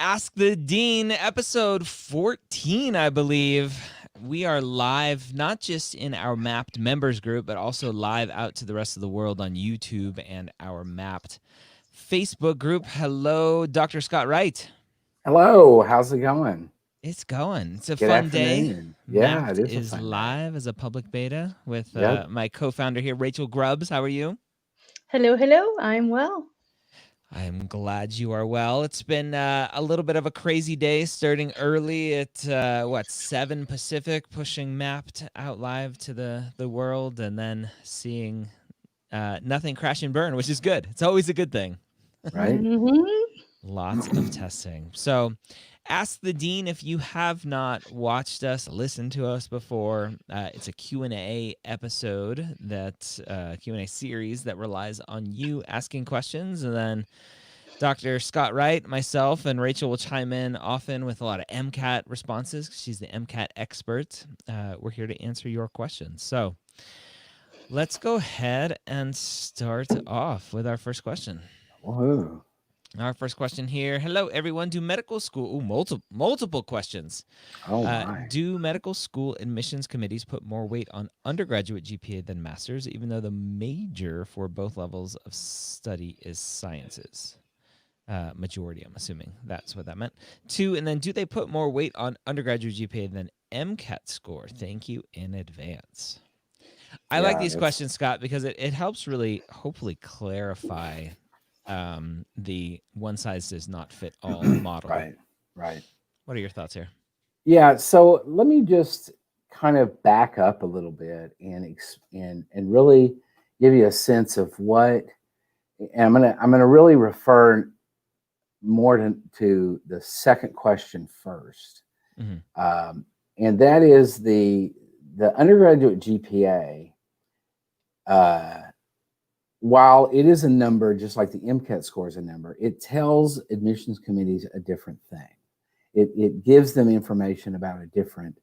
Ask the Dean, episode 14, I believe. We are live, not just in our Mapped members group, but also live out to the rest of the world on YouTube and our Mapped Facebook group. Hello, Dr. Scott Wright. Hello, how's it going? It's going. It's a Good fun day. afternoon. Yeah, Mapped it is a is fun day. live as a public beta with Yep. my co-founder here, Rachel Grubbs. How are you? Hello, hello. I'm well. I'm glad you are well. It's been a little bit of a crazy day, starting early at 7 Pacific, pushing Mapped out live to the world, and then seeing nothing crash and burn, which is good. It's always a good thing. Right? Lots of testing. So ask the Dean if you have not watched us, listened to us before. It's a Q&A episode, that Q&A series that relies on you asking questions, and then Dr. Scott Wright, myself, and Rachel will chime in often with a lot of MCAT responses. She's the MCAT expert. We're here to answer your questions. So let's go ahead and start off with our first question. Woohoo. Our first question here. Hello, everyone. Do medical school... multiple questions. Oh, my. Do medical school admissions committees put more weight on undergraduate GPA than master's, even though the major for both levels of study is sciences? Majority, I'm assuming that's what that meant. 2, and then do they put more weight on undergraduate GPA than MCAT score? Thank you in advance. I like these questions, Scott, because it helps really hopefully clarify the one size does not fit all model. Right. What are your thoughts here? Yeah, so let me just kind of back up a little bit and really give you a sense of what, and I'm gonna really refer more to the second question first. Mm-hmm. And that is the undergraduate GPA, while it is a number, just like the MCAT score is a number, it tells admissions committees a different thing. It gives them information about a different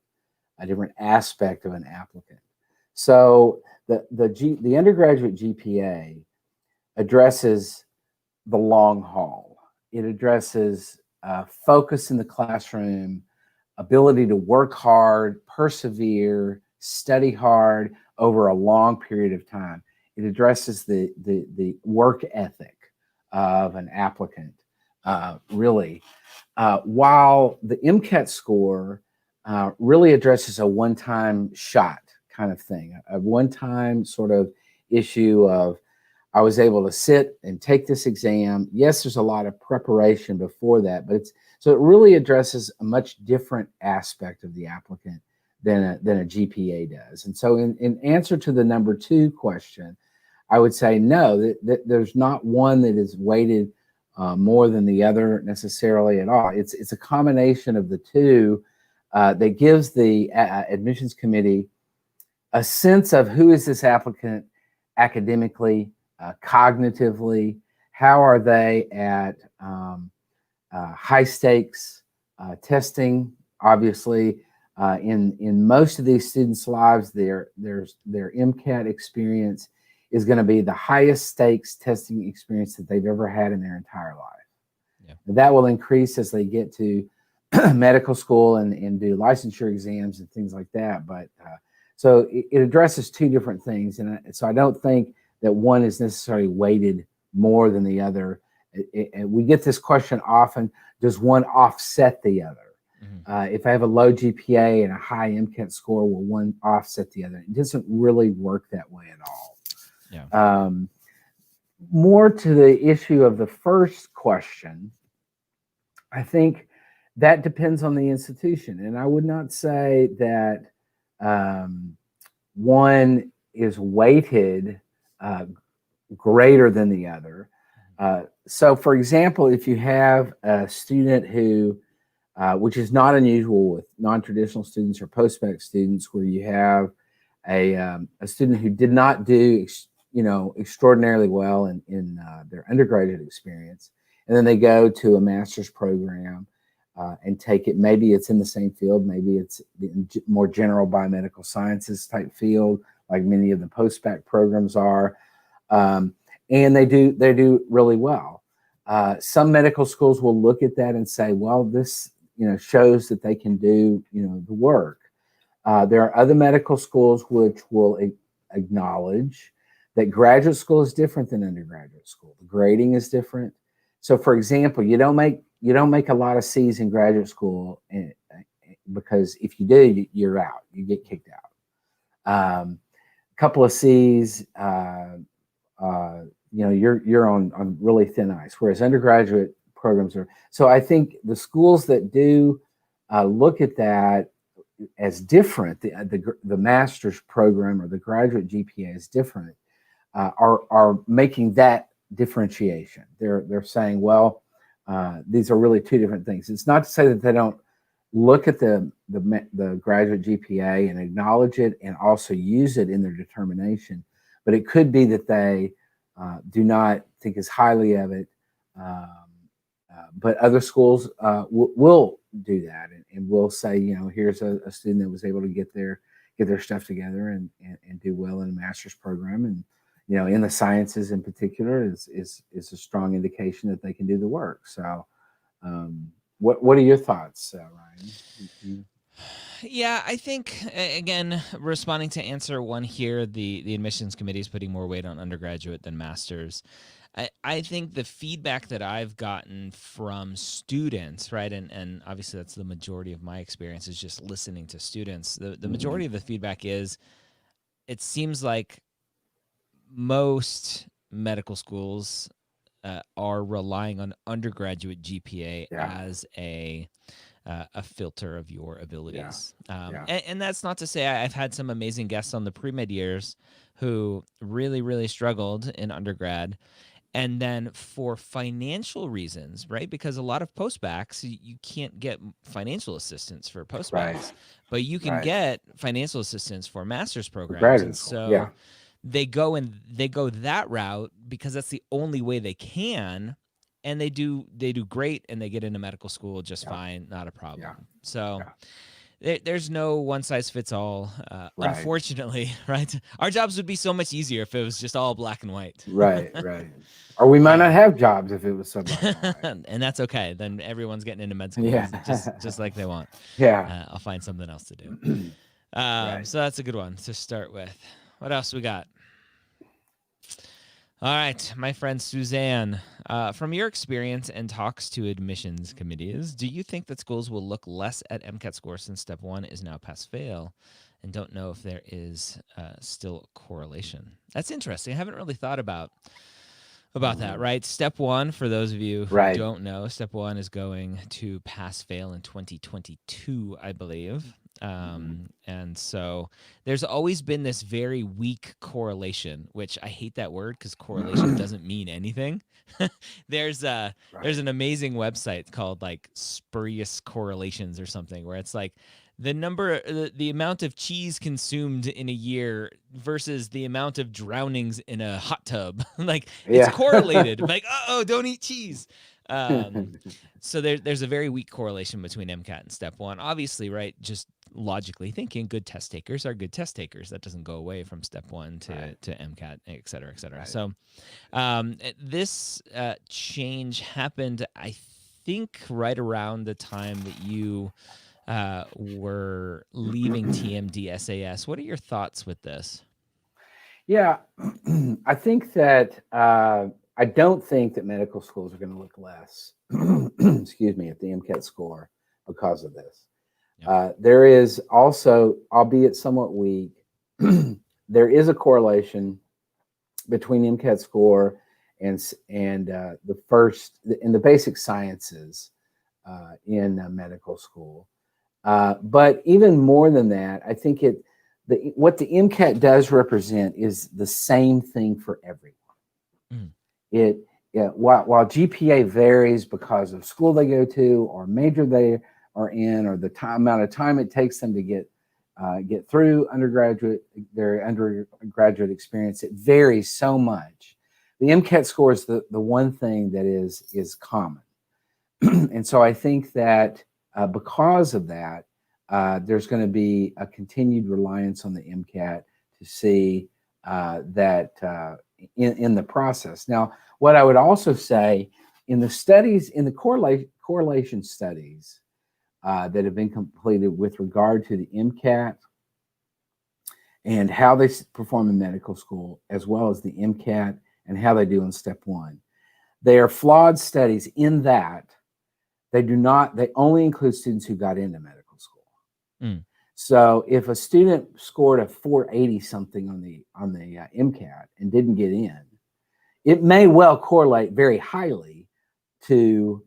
aspect of an applicant. So the undergraduate GPA addresses the long haul. It addresses focus in the classroom, ability to work hard, persevere, study hard over a long period of time. It addresses the work ethic of an applicant, really. While the MCAT score really addresses a one-time shot kind of thing, a one-time sort of issue of, I was able to sit and take this exam. Yes, there's a lot of preparation before that, but so it really addresses a much different aspect of the applicant than a GPA does. And so in answer to the number 2 question, I would say no, that there's not one that is weighted more than the other necessarily at all. It's a combination of the two that gives the admissions committee a sense of who is this applicant academically, cognitively, how are they at high stakes testing. Obviously, in most of these students' lives, their MCAT experience is going to be the highest stakes testing experience that they've ever had in their entire life. Yeah. That will increase as they get to medical school and do licensure exams and things like that. But so it addresses 2 different things. And so I don't think that one is necessarily weighted more than the other. We get this question often, does one offset the other? Mm-hmm. If I have a low GPA and a high MCAT score, will one offset the other? It doesn't really work that way at all. Yeah. More to the issue of the first question, I think that depends on the institution. And I would not say that one is weighted greater than the other. So for example, if you have a student who, which is not unusual with non-traditional students or post-bac students, where you have a student who did not do extraordinarily well in their undergraduate experience, and then they go to a master's program and take it. Maybe it's in the same field, maybe it's more general biomedical sciences type field, like many of the post-bac programs are, and they do really well. Some medical schools will look at that and say, well, this shows that they can do the work. There are other medical schools which will acknowledge that graduate school is different than undergraduate school. The grading is different. So, for example, you don't make a lot of C's in graduate school, because if you do, you're out. You get kicked out. A couple of C's, you're on really thin ice. Whereas undergraduate programs are. So I think the schools that do look at that as different, the master's program or the graduate GPA is different, are making that differentiation. They're saying, well, these are really two different things. It's not to say that they don't look at the graduate GPA and acknowledge it and also use it in their determination, but it could be that they do not think as highly of it. But other schools will do that and will say, here's a student that was able to get their stuff together and do well in a master's program, and in the sciences in particular is a strong indication that they can do the work. So, what are your thoughts, Ryan? Yeah, I think, again, responding to answer one here, the admissions committee is putting more weight on undergraduate than masters. I think the feedback that I've gotten from students, right, and obviously that's the majority of my experience is just listening to students. The majority of the feedback is it seems like most medical schools are relying on undergraduate GPA as a filter of your abilities. And that's not to say I've had some amazing guests on the Premed Years who really, really struggled in undergrad. And then for financial reasons, right? Because a lot of postbacks, you can't get financial assistance for postbacks, but you can get financial assistance for master's programs. And so they go that route because that's the only way they can. And they do great, and they get into medical school just fine, not a problem. So there's no one size fits all, unfortunately, right? Our jobs would be so much easier if it was just all black and white. Right. Or we might not have jobs if it was so black and white. And that's okay. Then everyone's getting into med school just like they want. I'll find something else to do. So that's a good one to start with. What else we got? All right, my friend Suzanne, from your experience and talks to admissions committees, do you think that schools will look less at MCAT scores since step 1 is now pass-fail, and don't know if there is still a correlation? That's interesting. I haven't really thought about that, right? Step 1, for those of you who don't know, step 1 is going to pass-fail in 2022, I believe. And so there's always been this very weak correlation, which I hate that word because correlation doesn't mean anything. There's an amazing website called like Spurious Correlations or something, where it's like the amount of cheese consumed in a year versus the amount of drownings in a hot tub. Like it's correlated. Like, don't eat cheese. So there's a very weak correlation between MCAT and step 1. Obviously, right, just logically thinking, good test takers are good test takers. That doesn't go away from step 1 to MCAT, et cetera, et cetera. So this change happened, I think, right around the time that you were leaving TMDSAS. What are your thoughts with this? Yeah, I think that I don't think that medical schools are going to look less, excuse me, at the MCAT score because of this. There is also, albeit somewhat weak, there is a correlation between MCAT score and the basic sciences in medical school. But even more than that, I think what the MCAT does represent is the same thing for everyone. While GPA varies because of school they go to or major they are in, or the amount of time it takes them to get through their undergraduate experience, it varies so much. The MCAT score is the one thing that is common. And so I think that because of that, there's going to be a continued reliance on the MCAT to see that in the process. Now, what I would also say in the studies, in the correlation studies that have been completed with regard to the MCAT and how they perform in medical school, as well as the MCAT and how they do in step one, they are flawed studies in that they only include students who got into medical school. Mm. So if a student scored a 480 something on the MCAT and didn't get in, it may well correlate very highly to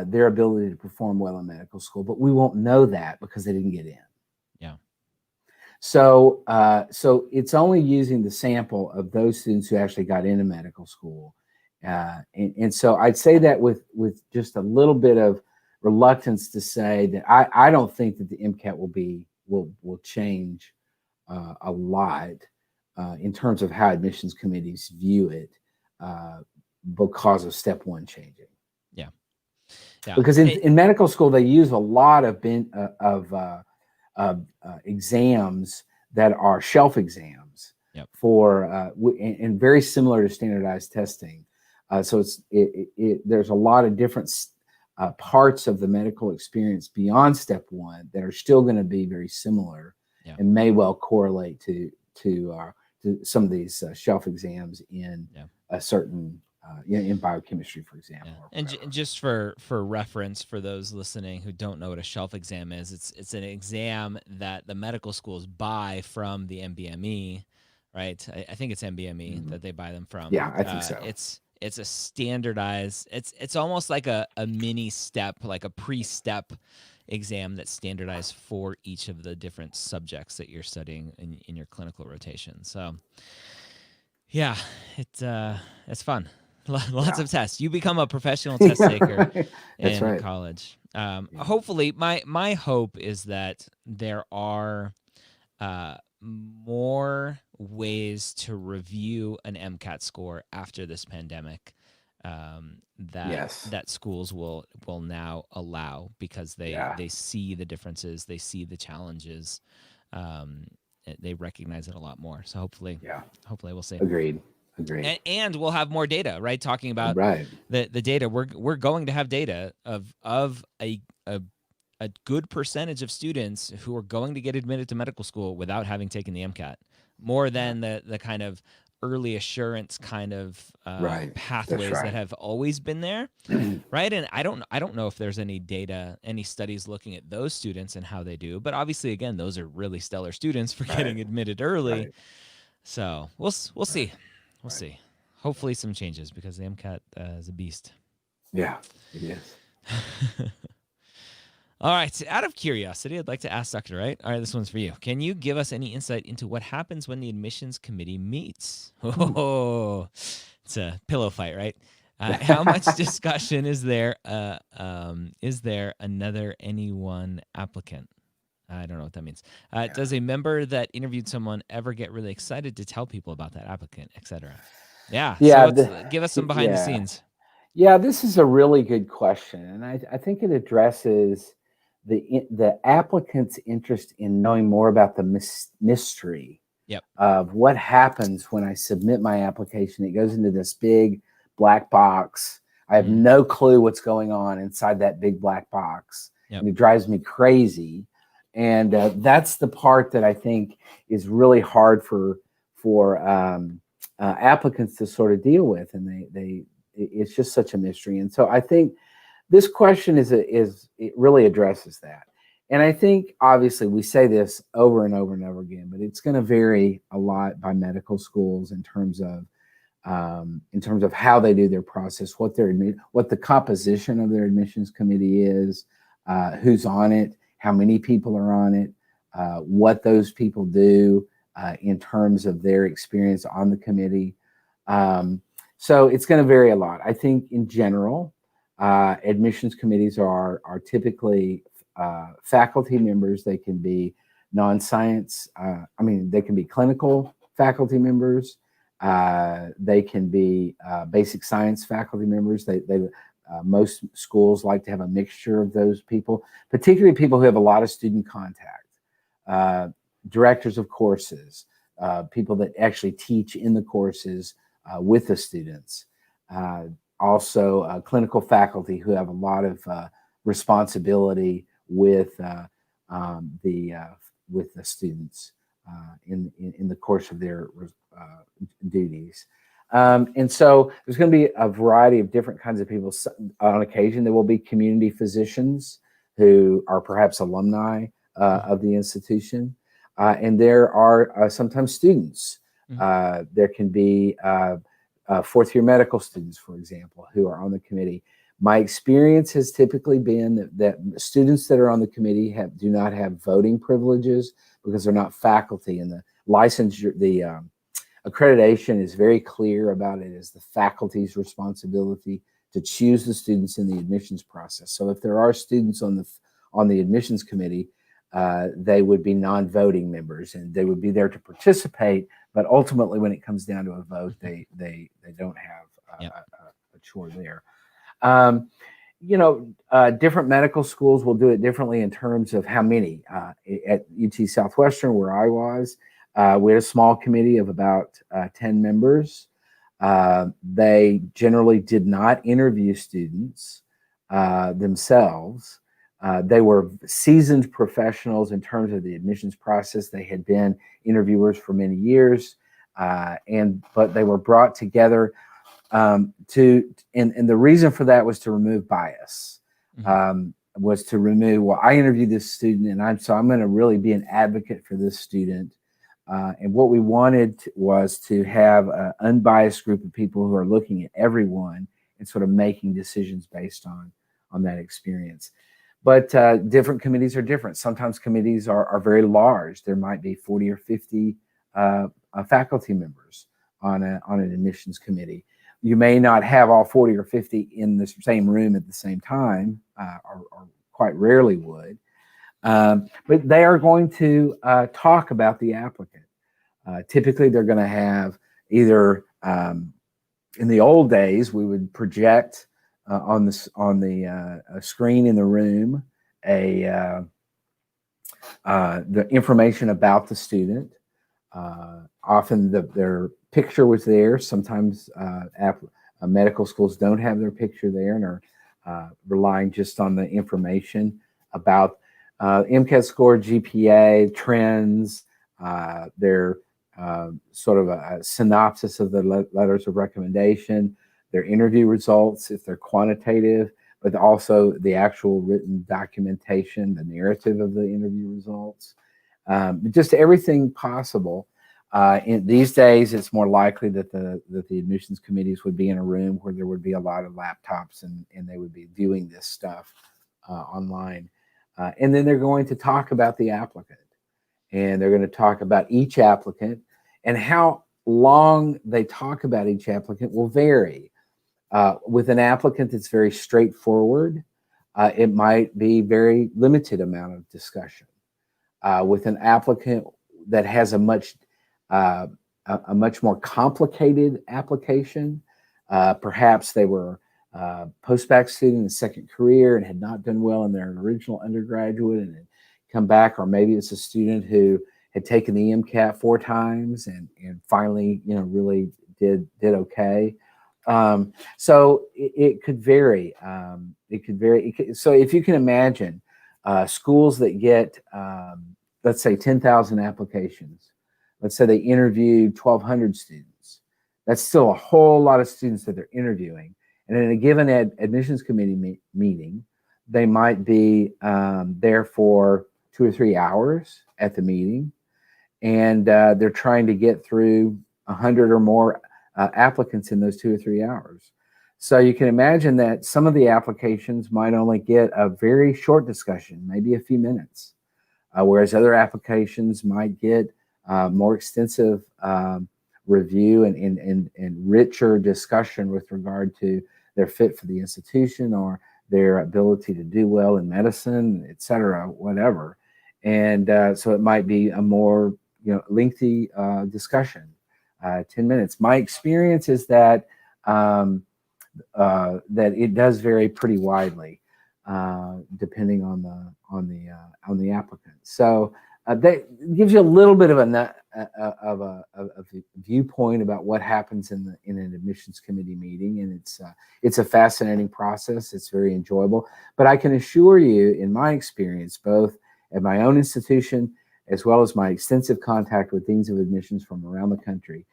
their ability to perform well in medical school, but we won't know that because they didn't get in. Yeah. So it's only using the sample of those students who actually got into medical school. And so I'd say that with just a little bit of reluctance to say that I don't think that the MCAT will change a lot in terms of how admissions committees view it because of step one changing. Yeah. Yeah. Because in medical school they use a lot of exams that are shelf exams. Yep. For and very similar to standardized testing. So there's a lot of different parts of the medical experience beyond step one that are still going to be very similar. Yeah. And may well correlate to some of these shelf exams in a certain in biochemistry, for example. Yeah. And just for reference for those listening who don't know what a shelf exam is, it's an exam that the medical schools buy from the MBME, right? I think it's MBME that they buy them from. Yeah, I think so. It's a standardized. It's almost like a mini step, like a pre-step exam that's standardized for each of the different subjects that you're studying in your clinical rotation. So, yeah, it's fun. Lots of tests. You become a professional test taker in college. Hopefully, my hope is that there are more ways to review an MCAT score after this pandemic that schools will now allow, because they see the differences, they see the challenges, they recognize it a lot more. So hopefully we'll see. Agreed. And we'll have more data, right? Talking about the data, we're going to have data of a good percentage of students who are going to get admitted to medical school without having taken the MCAT, more than the kind of early assurance kind of pathways that have always been there, right? And I don't know if there's any data, any studies looking at those students and how they do, but obviously, again, those are really stellar students for getting admitted early. So we'll see. We'll see. Hopefully some changes, because the MCAT is a beast. Yeah, it is. All right. Out of curiosity, I'd like to ask Dr. Wright. All right, this one's for you. Can you give us any insight into what happens when the admissions committee meets? Oh, it's a pillow fight, right? How much discussion is there? Is there another anyone applicant? I don't know what that means. Does a member that interviewed someone ever get really excited to tell people about that applicant, et cetera? So give us some behind the scenes. Yeah, this is a really good question. And I think it addresses the applicant's interest in knowing more about the mystery of what happens when I submit my application. It goes into this big black box. I have no clue what's going on inside that big black box. And it drives me crazy. And that's the part that I think is really hard for applicants to sort of deal with, and it's just such a mystery. And so I think this question it really addresses that. And I think obviously we say this over and over and over again, but it's going to vary a lot by medical schools in terms of how they do their process, what the composition of their admissions committee is, who's on it, how many people are on it, what those people do in terms of their experience on the committee. So it's going to vary a lot. I think in general, admissions committees are typically faculty members. They can be non-science. They can be clinical faculty members. They can be basic science faculty members. Most schools like to have a mixture of those people, particularly people who have a lot of student contact, directors of courses, people that actually teach in the courses with the students. also clinical faculty who have a lot of responsibility with with the students in the course of their duties. And so there's going to be a variety of different kinds of people. On occasion, there will be community physicians who are perhaps alumni of the institution. And there are sometimes students. There can be fourth-year medical students, for example, who are on the committee. My experience has typically been that students that are on the committee do not have voting privileges because they're not faculty, and the licensure, the accreditation is very clear about it as the faculty's responsibility to choose the students in the admissions process. So if there are students on the admissions committee, they would be non-voting members, and they would be there to participate. But ultimately, when it comes down to a vote, they don't have a chore there. Different medical schools will do it differently in terms of how many. At UT Southwestern, where I was, we had a small committee of about 10 members. They generally did not interview students themselves. They were seasoned professionals in terms of the admissions process. They had been interviewers for many years, but they were brought together and the reason for that was to remove bias. Was to remove, well, I interviewed this student, and I'm going to really be an advocate for this student. And what we wanted was to have an unbiased group of people who are looking at everyone and sort of making decisions based on that experience. But different committees are different. Sometimes committees are very large. There might be 40 or 50 faculty members on an admissions committee. You may not have all 40 or 50 in the same room at the same time, or quite rarely would. But they are going to talk about the applicant. Typically, they're going to have either, in the old days, we would project on the screen in the room the information about the student. Often their picture was there. Sometimes medical schools don't have their picture there and are relying just on the information about MCAT score, GPA, trends, their sort of a synopsis of the letters of recommendation, their interview results, if they're quantitative, but also the actual written documentation, the narrative of the interview results, just everything possible. These days, it's more likely that the admissions committees would be in a room where there would be a lot of laptops and they would be viewing this stuff online. And then they're going to talk about the applicant, and they're going to talk about each applicant, and how long they talk about each applicant will vary. With an applicant that's very straightforward, it might be very limited amount of discussion. With an applicant that has a much more complicated application, perhaps they were a post-bac student in second career and had not done well in their original undergraduate and had come back, or maybe it's a student who had taken the MCAT 4 times and finally, really did okay. So it could vary. So if you can imagine schools that get, let's say 10,000 applications, let's say they interviewed 1,200 students. That's still a whole lot of students that they're interviewing. And in a given admissions committee meeting, they might be there for 2 or 3 hours at the meeting. And they're trying to get through 100 or more applicants in those 2 or 3 hours. So you can imagine that some of the applications might only get a very short discussion, maybe a few minutes, whereas other applications might get more extensive review and richer discussion with regard to their fit for the institution or their ability to do well in medicine, et cetera, whatever. And so it might be a more lengthy discussion, 10 minutes. My experience is that that it does vary pretty widely, depending on the applicant. So that gives you a little bit of a viewpoint about what happens in an admissions committee meeting, and it's a fascinating process. It's very enjoyable. But I can assure you, in my experience, both at my own institution as well as my extensive contact with deans of admissions from around the country,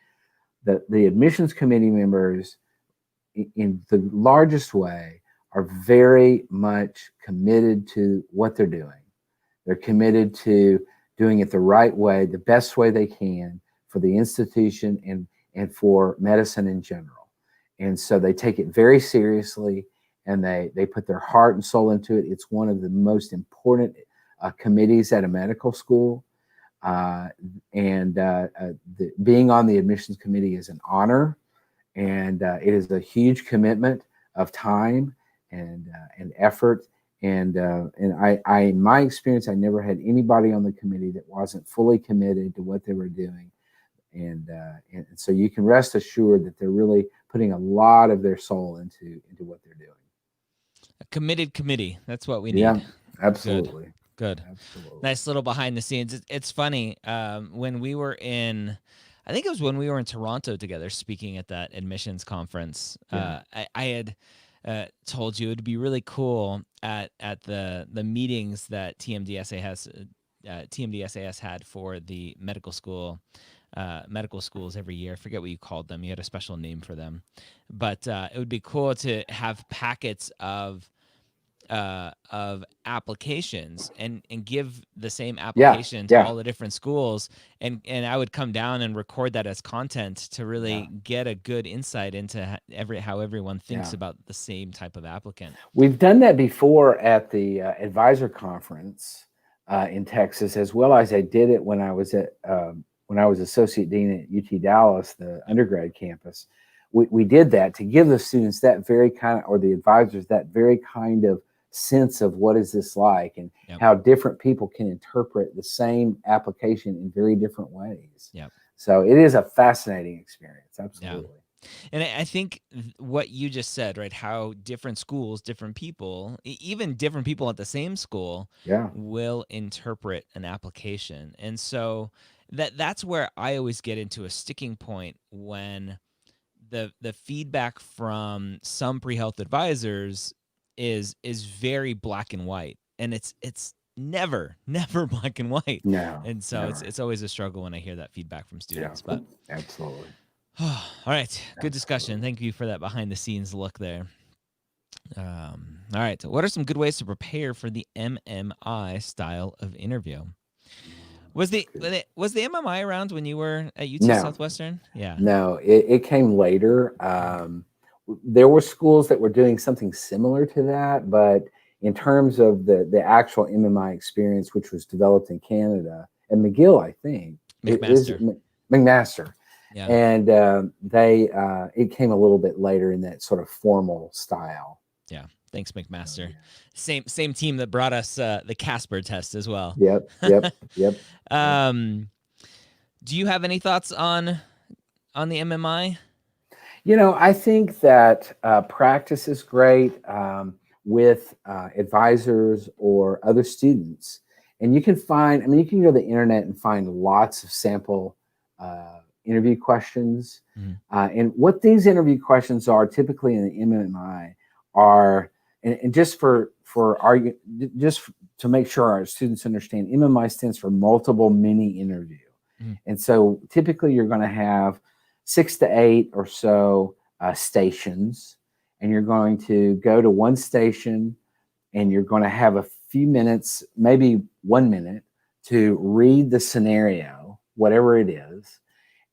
that the admissions committee members, in the largest way, are very much committed to what they're doing. They're committed to doing it the right way, the best way they can for the institution and for medicine in general. And so they take it very seriously, and they put their heart and soul into it. It's one of the most important committees at a medical school. Being on the admissions committee is an honor, and it is a huge commitment of time and effort. And in my experience, I never had anybody on the committee that wasn't fully committed to what they were doing. And so you can rest assured that they're really putting a lot of their soul into what they're doing. A committed committee. That's what we need. Yeah, absolutely. Good. Absolutely. Nice little behind the scenes. It's funny. When we were in, I think it was when we were in Toronto together speaking at that admissions conference, I had told you it'd be really cool at the meetings that TMDSAS had for the medical schools every year. I forget what you called them. You had a special name for them, but it would be cool to have packets of applications and give the same application to all the different schools, and I would come down and record that as content to really get a good insight into how everyone thinks about the same type of applicant. We've done that before at the advisor conference in Texas, as well as I did it when I was associate dean at UT Dallas, the undergrad campus. We did that to give the students that very kind of, or the advisors, that very kind of sense of what is this like, and how different people can interpret the same application in very different ways. So it is a fascinating experience. Absolutely. And I think what you just said, right? How different schools, different people, even different people at the same school, will interpret an application. And so that's where I always get into a sticking point when the feedback from some pre-health advisors is very black and white, and it's never black and white. No. And so it's always a struggle when I hear that feedback from students. But absolutely. all right, good discussion. Thank you for that behind the scenes look there. All right, what are some good ways to prepare for the MMI style of interview? Was the MMI around when you were at UT Southwestern? Yeah. No, it came later. There were schools that were doing something similar to that, but in terms of the actual MMI experience, which was developed in Canada and McGill, I think McMaster, and it came a little bit later in that sort of formal style. Yeah, thanks, McMaster. Same team that brought us the Casper test as well. Yep. Do you have any thoughts on the MMI? I think that practice is great with advisors or other students. And you can you can go to the internet and find lots of sample interview questions. And what these interview questions are typically in the MMI are, and just just to make sure our students understand, MMI stands for multiple mini interview. And so typically you're going to have 6 to 8 or so stations, and you're going to go to one station and you're going to have a few minutes, maybe 1 minute, to read the scenario, whatever it is.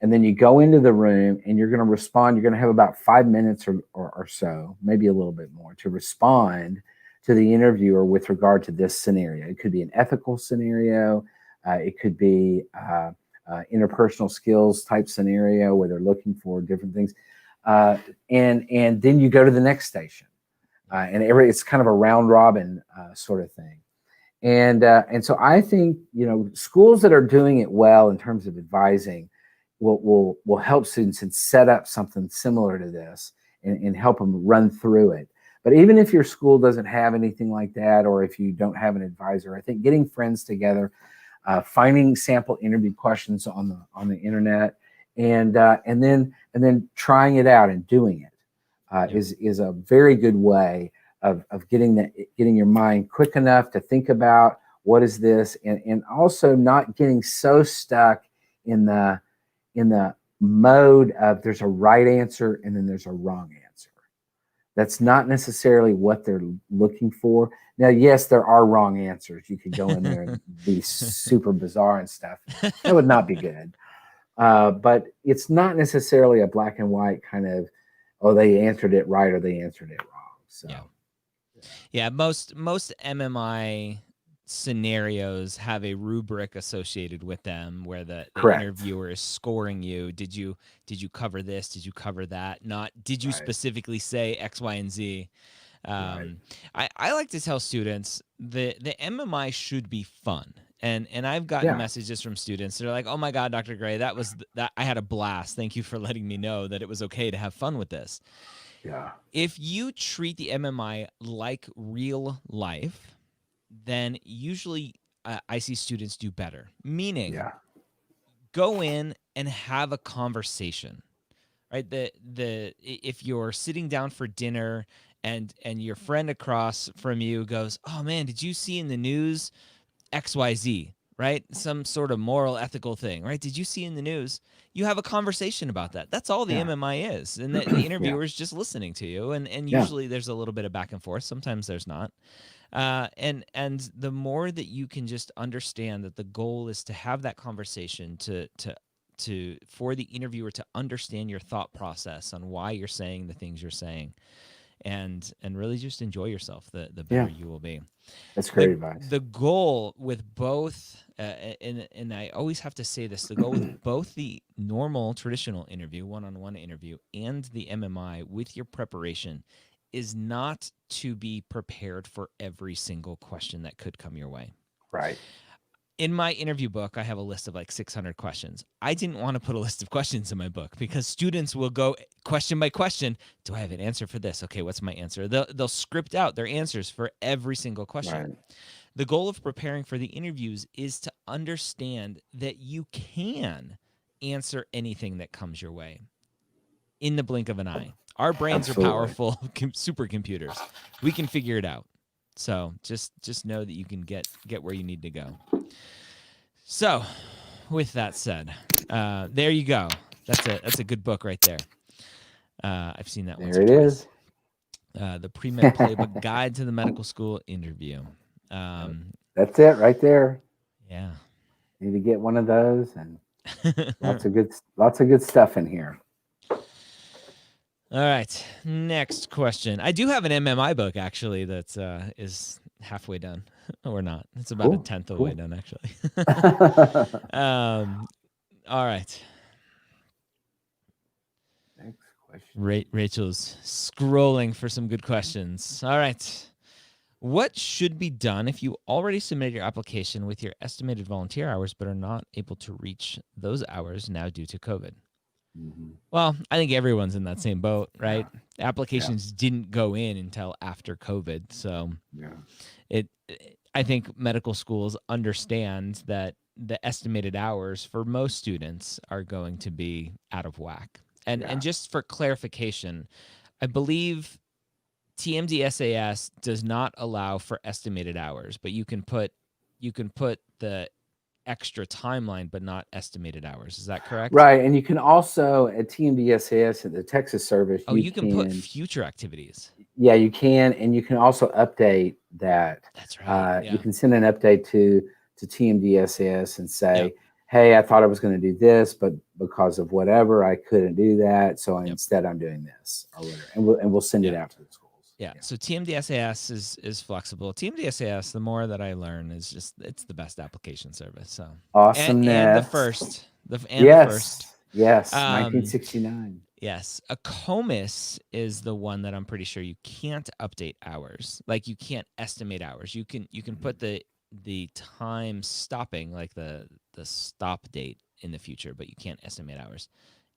And then you go into the room and you're going to respond. You're going to have about 5 minutes or so, maybe a little bit more, to respond to the interviewer with regard to this scenario. It could be an ethical scenario. It could be interpersonal skills type scenario where they're looking for different things. And then you go to the next station. And it's kind of a round robin sort of thing. And so I think, schools that are doing it well in terms of advising will help students and set up something similar to this and help them run through it. But even if your school doesn't have anything like that, or if you don't have an advisor, I think getting friends together finding sample interview questions on the internet, and then trying it out and doing it is a very good way of getting your mind quick enough to think about what is this, and also not getting so stuck in the mode of there's a right answer and then there's a wrong answer. That's not necessarily what they're looking for. Now, yes, there are wrong answers. You could go in there and be super bizarre and stuff. That would not be good. But it's not necessarily a black and white kind of, oh, they answered it right or they answered it wrong. So, yeah, most MMI scenarios have a rubric associated with them where the interviewer is scoring you. Did you cover this? Did you cover that? Not did you specifically say X, Y, and Z? I like to tell students the MMI should be fun. And I've gotten messages from students. They're like, "Oh my God, Dr. Gray, that I had a blast. Thank you for letting me know that it was okay to have fun with this." Yeah. If you treat the MMI like real life, then usually I see students do better. Meaning, go in and have a conversation, right? If you're sitting down for dinner and your friend across from you goes, "Oh man, did you see in the news XYZ?" Right? Some sort of moral, ethical thing, right? Did you see in the news? You have a conversation about that. That's all the MMI is. And the interviewer is just listening to you. And usually there's a little bit of back and forth. Sometimes there's not. And the more that you can just understand that the goal is to have that conversation for the interviewer to understand your thought process on why you're saying the things you're saying, and really just enjoy yourself, the better you will be. That's great advice. The goal with both, and I always have to say this, the goal with both the normal traditional interview, one-on-one interview, and the MMI with your preparation is not to be prepared for every single question that could come your way. Right. In my interview book, I have a list of like 600 questions. I didn't want to put a list of questions in my book because students will go question by question. Do I have an answer for this? Okay, what's my answer? They'll script out their answers for every single question. Right. The goal of preparing for the interviews is to understand that you can answer anything that comes your way in the blink of an eye. Our brains are powerful supercomputers. We can figure it out. So just know that you can get where you need to go. So, with that said, there you go. That's a good book right there. I've seen that one. There it is. The Premed Playbook Guide to the Medical School Interview. That's it right there. Yeah. Need to get one of those, and lots of good stuff in here. All right, next question. I do have an MMI book actually that is halfway done, or not. It's about a tenth of the way done actually. All right. Next question. Rachel's scrolling for some good questions. All right. What should be done if you already submitted your application with your estimated volunteer hours but are not able to reach those hours now due to COVID? Mm-hmm. Well, I think everyone's in that same boat, right? Yeah. Applications didn't go in until after COVID. So I think medical schools understand that the estimated hours for most students are going to be out of whack. And just for clarification, I believe TMDSAS does not allow for estimated hours, but you can put the extra timeline, but not estimated hours. Is that correct? Right. And you can also at TMDSAS at the Texas service. Oh, you can put future activities. Yeah, you can. And you can also update that. That's right. You can send an update to TMDSAS and say, hey, I thought I was going to do this, but because of whatever, I couldn't do that. So instead I'm doing this or whatever. And we'll send it out to the schools. Yeah. So TMDSAS is flexible. TMDSAS, the more that I learn, is just it's the best application service. So awesome. And the first. Yes. 1969. Yes. A COMIS is the one that I'm pretty sure you can't update hours. Like you can't estimate hours. You can put the time stopping, like the stop date in the future, but you can't estimate hours.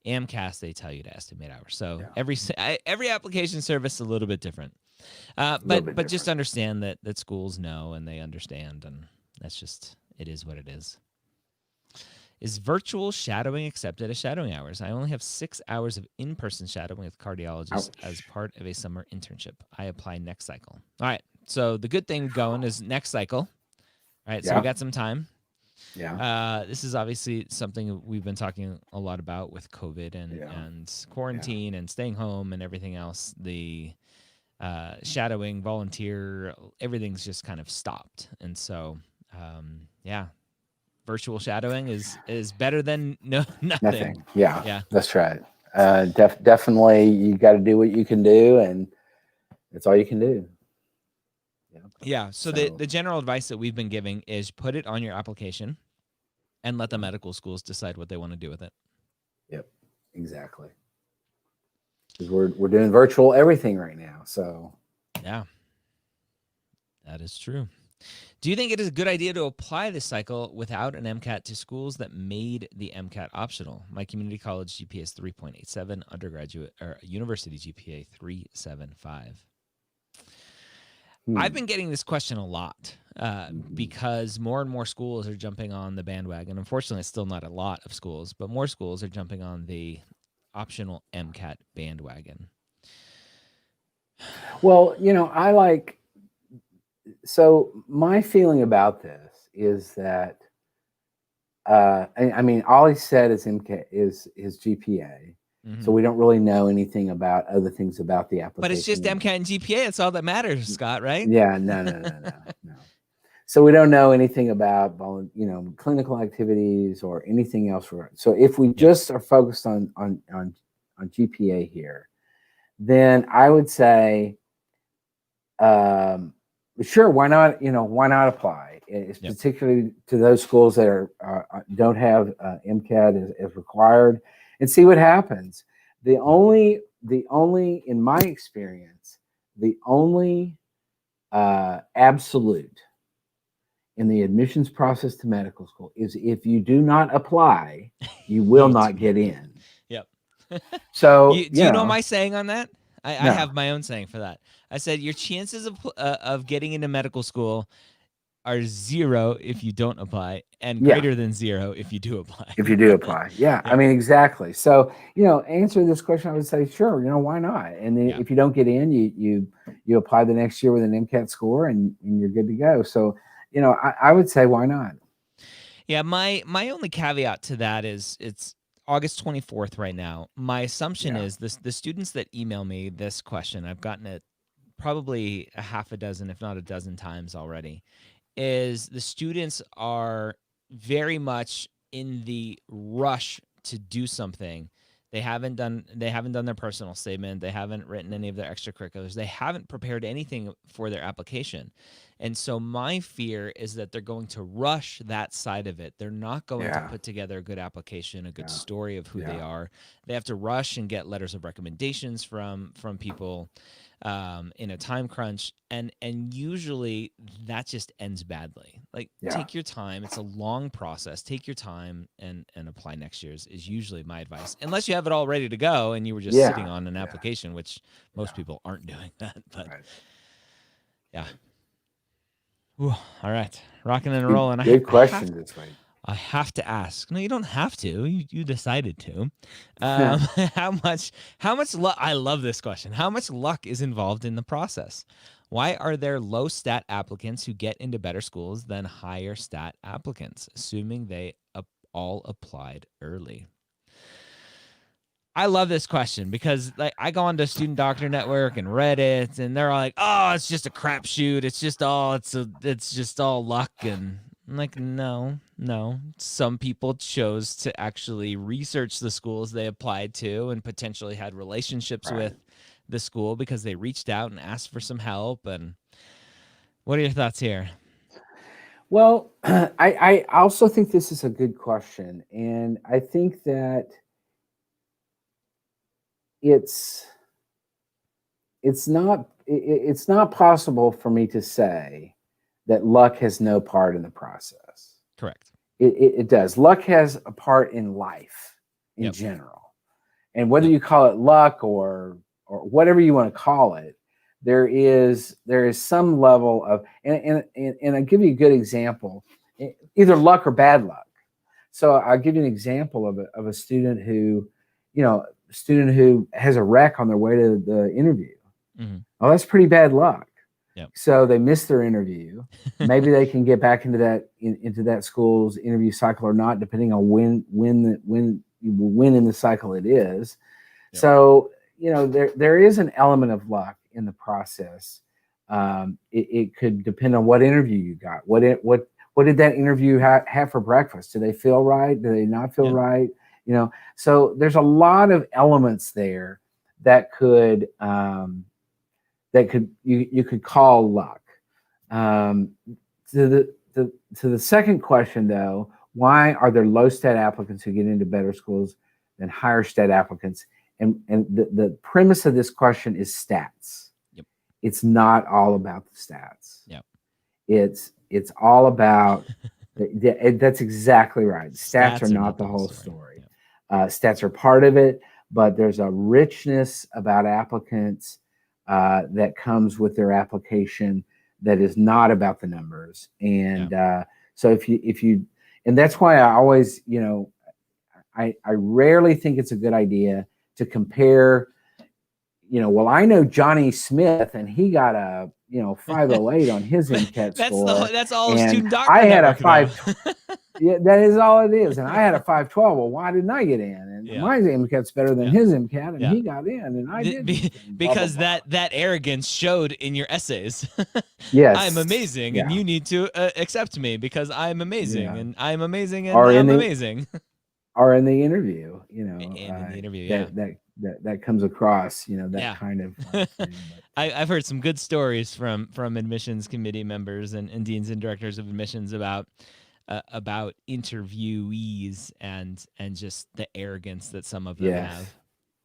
AMCAS, they tell you to estimate hours. So every application service is a little bit different. But just understand that schools know and they understand, and that's just It is what it is. Is virtual shadowing accepted as shadowing hours? I only have 6 hours of in-person shadowing with cardiologists as part of a summer internship. I apply next cycle. All right. So the good thing going is next cycle. All right. So we got some time. Yeah. This is obviously something we've been talking a lot about with COVID and quarantine and staying home and everything else. The shadowing, volunteer, everything's just kind of stopped. And so, virtual shadowing is better than nothing. Yeah, that's right. Definitely, you got to do what you can do, and that's all you can do. Yeah. So the general advice that we've been giving is put it on your application and let the medical schools decide what they want to do with it. Yep, exactly. Because we're doing virtual everything right now. So yeah, that is true. Do you think it is a good idea to apply this cycle without an MCAT to schools that made the MCAT optional? My community college GPA is 3.87, undergraduate or university GPA 3.75. I've been getting this question a lot because more and more schools are jumping on the bandwagon. Unfortunately, it's still not a lot of schools, but more schools are jumping on the optional MCAT bandwagon. Well, so my feeling about this is that, I mean, all he said is MCAT is his GPA. Mm-hmm. So we don't really know anything about other things about the application. But it's just MCAT and GPA. That's all that matters, Scott, right? Yeah, no. So we don't know anything about, clinical activities or anything else. So if we just are focused on GPA here, then I would say, sure, why not? Why not apply? It's particularly to those schools that don't have MCAT as required, and see what happens. The only, in my experience, the only absolute in the admissions process to medical school is if you do not apply, you will not get in. Yep. So do you know my saying on that? I have my own saying for that. I said your chances of getting into medical school are 0 if you don't apply, and greater than 0 if you do apply. If you do apply, I mean, exactly. So answer this question, I would say, sure, why not? And then if you don't get in, you apply the next year with an MCAT score, and you're good to go. So I would say, why not? Yeah, my only caveat to that is it's August 24th right now. My assumption is the students that email me this question, I've gotten it probably a half a dozen, if not a dozen times already, is the students are very much in the rush to do something. They haven't done their personal statement. They haven't written any of their extracurriculars. They haven't prepared anything for their application. And so my fear is that they're going to rush that side of it. They're not going to put together a good application, a good story of who they are. They have to rush and get letters of recommendations from people in a time crunch. And usually that just ends badly. Like, take your time. It's a long process. Take your time and apply next year's is usually my advice. Unless you have it all ready to go and you were just sitting on an application, which most people aren't doing that. But Ooh, all right, rocking and rolling. Good question this week. I have to ask. No, you don't have to. You decided to. How much luck? I love this question. How much luck is involved in the process? Why are there low stat applicants who get into better schools than higher stat applicants, assuming they all applied early? I love this question because I go onto Student Doctor Network and Reddit, and they're all like, "Oh, it's just a crapshoot. It's just all luck." And I'm like, no. Some people chose to actually research the schools they applied to and potentially had relationships with the school because they reached out and asked for some help. And what are your thoughts here? Well, I also think this is a good question, and I think that it's not possible for me to say that luck has no part in the process. Correct. It does. Luck has a part in life in general, and whether you call it luck or whatever you want to call it, there is some level of and I'll give you a good example. either luck or bad luck. So I'll give you an example of a student who, has a wreck on their way to the interview. Mm-hmm. Well, that's pretty bad luck. Yep. So they miss their interview. Maybe they can get back into that school's interview cycle or not, depending on when in the cycle it is. Yep. So there is an element of luck in the process. It could depend on what interview you got. What did that interview have for breakfast? Do they feel right? Do they not feel right? So there's a lot of elements there that could you could call luck. To the second question though, why are there low stat applicants who get into better schools than higher stat applicants? And the premise of this question is stats. Yep. It's not all about the stats. Yep. It's all about that's exactly right. Stats are not the whole story. Yep. Stats are part of it, but there's a richness about applicants that comes with their application that is not about the numbers. And so if you, and that's why I always, I rarely think it's a good idea to compare, well, I know Johnny Smith and he got a, 508 on his MCAT score. That's all and student doctor. I had a 5. Yeah, that is all it is. And I had a 512. Well, why didn't I get in? And my MCAT's better than his MCAT, and he got in, and I didn't. Because that arrogance showed in your essays. Yes, I'm amazing, and you need to accept me because I'm amazing, and I'm amazing, and or I'm amazing. Or in the interview, in the interview, that comes across, that kind of thing. I've heard some good stories from admissions committee members and deans and directors of admissions about interviewees and just the arrogance that some of them have.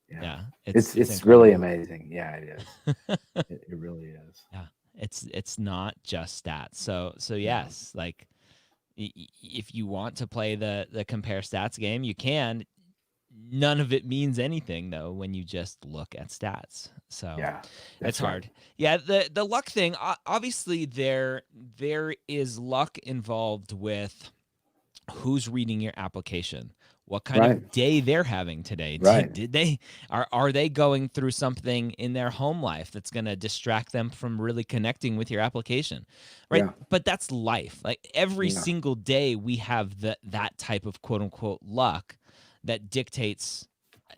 Yeah, it's really amazing. Yeah, it is. it really is. Yeah, it's not just stats. So yes, like if you want to play the compare stats game, you can. None of it means anything though when you just look at stats. So it's hard. Yeah, the luck thing, obviously there is luck involved with who's reading your application, what kind of day they're having today. Did they are they going through something in their home life that's going to distract them from really connecting with your application, right? Yeah. But that's life. Like every single day we have that type of quote unquote luck that dictates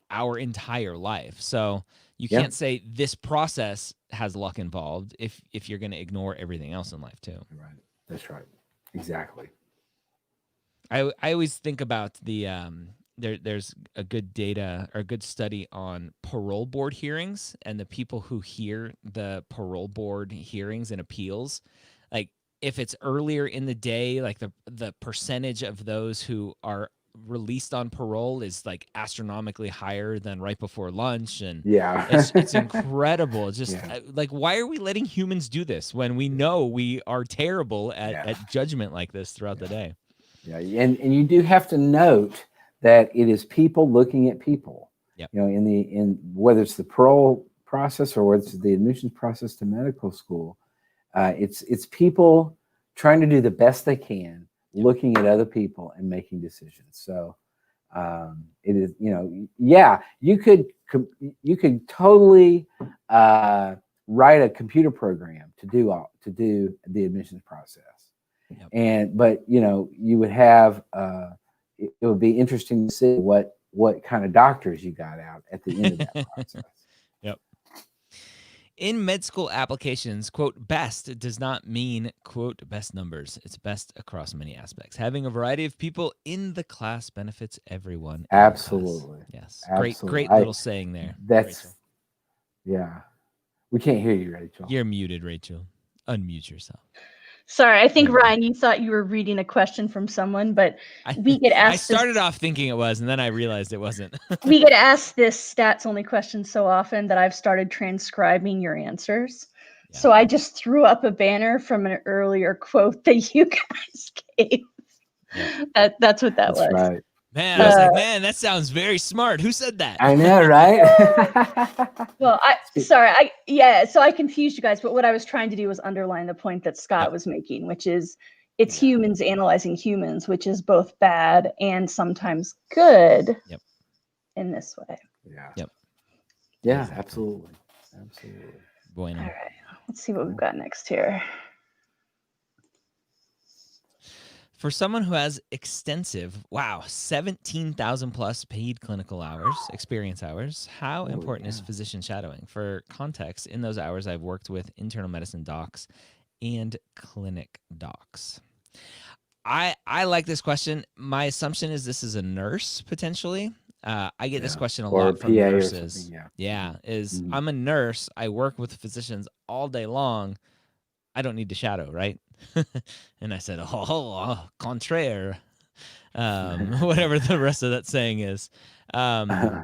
our entire life. So you can't say this process has luck involved if you're going to ignore everything else in life too. Right. That's right. Exactly. I always think about the there's a good data or a good study on parole board hearings and the people who hear the parole board hearings and appeals. Like if it's earlier in the day, like the percentage of those who are released on parole is like astronomically higher than right before lunch, and it's incredible. Just like, why are we letting humans do this when we know we are terrible at judgment like this throughout the day? Yeah, and you do have to note that it is people looking at people. Yep. In whether it's the parole process or whether it's the admissions process to medical school, it's people trying to do the best they can, looking at other people and making decisions. So it is, you could totally write a computer program to do the admissions process. Yep. But you would have it would be interesting to see what kind of doctors you got out at the end of that process. Yep. In med school applications, quote, best does not mean, quote, best numbers. It's best across many aspects. Having a variety of people in the class benefits everyone. Absolutely. Yes. Absolutely. Great little saying there. That's, Rachel. Yeah. We can't hear you, Rachel. You're muted, Rachel. Unmute yourself. Sorry, I think, Ryan, you thought you were reading a question from someone, but we get asked. I started off thinking it was, and then I realized it wasn't. We get asked this stats-only question so often that I've started transcribing your answers. Yeah. So I just threw up a banner from an earlier quote that you guys gave. Yeah. That's what that was. Right. Man, I was like, man, that sounds very smart. Who said that? I know, right? Well, so I confused you guys, but what I was trying to do was underline the point that Scott was making, which is It's humans analyzing humans, which is both bad and sometimes good. Yep. In this way. Yeah. Yep. Yeah, Exactly. absolutely. Absolutely. Bueno. All right. Let's see what we've got next here. For someone who has extensive, 17,000 plus paid clinical hours, experience hours, how important is physician shadowing? For context, in those hours, I've worked with internal medicine docs and clinic docs. I like this question. My assumption is this is a nurse potentially. I get this question a lot from PA nurses. Or I'm a nurse. I work with physicians all day long. I don't need to shadow, right? And I said, contraire. Whatever the rest of that saying is. I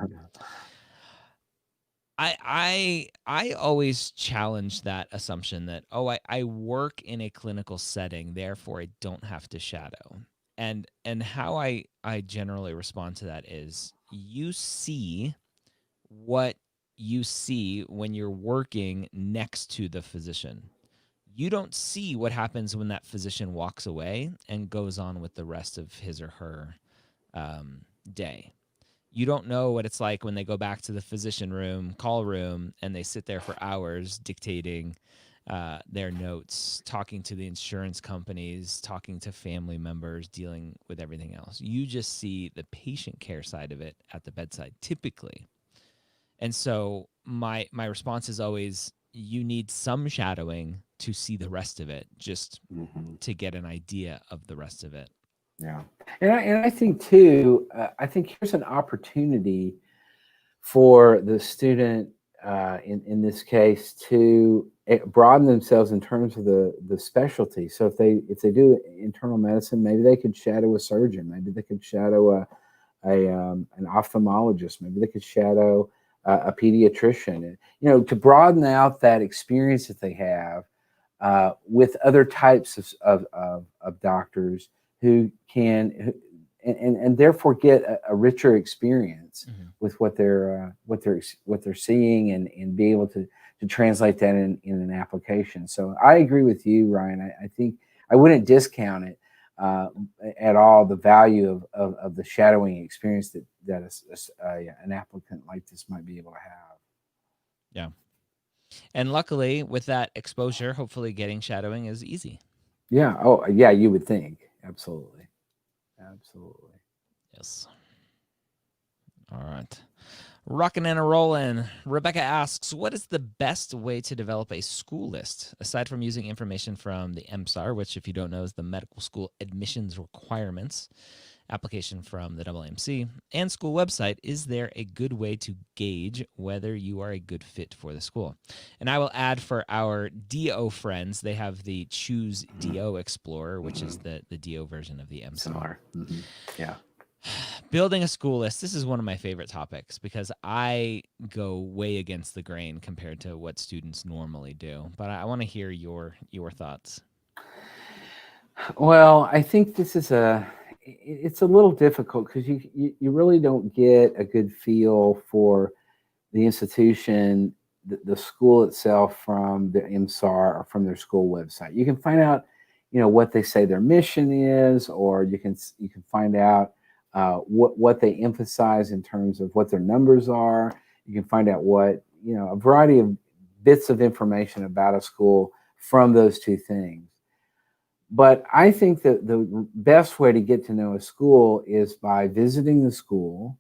always challenge that assumption that, I work in a clinical setting, therefore I don't have to shadow. And how I generally respond to that is, you see what you see when you're working next to the physician. You don't see what happens when that physician walks away and goes on with the rest of his or her day. You don't know what it's like when they go back to the physician room, call room, and they sit there for hours dictating their notes, talking to the insurance companies, talking to family members, dealing with everything else. You just see the patient care side of it at the bedside, typically. And so my response is always, you need some shadowing to see the rest of it, just to get an idea of the rest of it. Yeah. And I think too, I think here's an opportunity for the student in this case to broaden themselves in terms of the specialty. So if they do internal medicine, maybe they could shadow a surgeon, maybe they could shadow an ophthalmologist, maybe they could shadow a pediatrician, to broaden out that experience that they have with other types of doctors who can and therefore get a richer experience with what they're seeing and be able to translate that in an application. So I agree with you, Ryan. I think I wouldn't discount it at all, the value of the shadowing experience that an applicant like this might be able to have. Yeah. And luckily, with that exposure, hopefully getting shadowing is easy. Yeah. Oh, yeah, you would think. Absolutely. Absolutely. Yes. All right. Rockin' and a rollin'. Rebecca asks, what is the best way to develop a school list, aside from using information from the MSAR, which, if you don't know, is the Medical School Admissions Requirements application from the AAMC, and school website? Is there a good way to gauge whether you are a good fit for the school? And I will add, for our DO friends, they have the Choose DO Explorer, which is the DO version of the MSAR. Yeah. Building a school list. This is one of my favorite topics because I go way against the grain compared to what students normally do. But I want to hear your thoughts. Well, I think this is it's a little difficult because you really don't get a good feel for the institution, the school itself, from the MSAR or from their school website. You can find out, what they say their mission is, or you can find out what they emphasize in terms of what their numbers are. You can find out what, a variety of bits of information about a school from those two things. But I think that the best way to get to know a school is by visiting the school.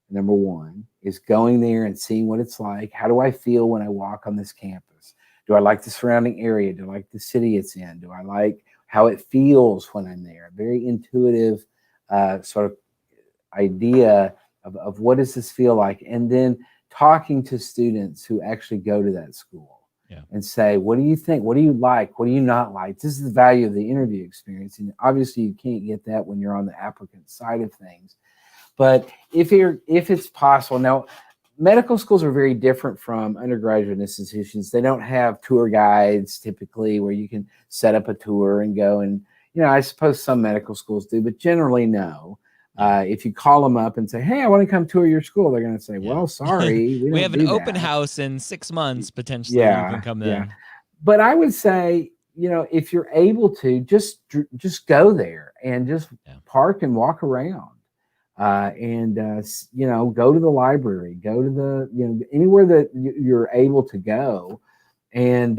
Number one is going there and seeing what it's like. How do I feel when I walk on this campus? Do I like the surrounding area? Do I like the city it's in? Do I like how it feels when I'm there? Very intuitive sort of idea of what does this feel like? And then talking to students who actually go to that school. And say, what do you think? What do you like? What do you not like? This is the value of the interview experience. And obviously you can't get that when you're on the applicant side of things. But if it's possible, now medical schools are very different from undergraduate institutions. They don't have tour guides typically where you can set up a tour and go. And, I suppose some medical schools do, but generally no. If you call them up and say, hey, I want to come tour your school, they're going to say, well, sorry. We have an open house in 6 months, potentially. You can come then. But I would say, if you're able to, just go there and just park and walk around, and go to the library, go to the anywhere that you're able to go, and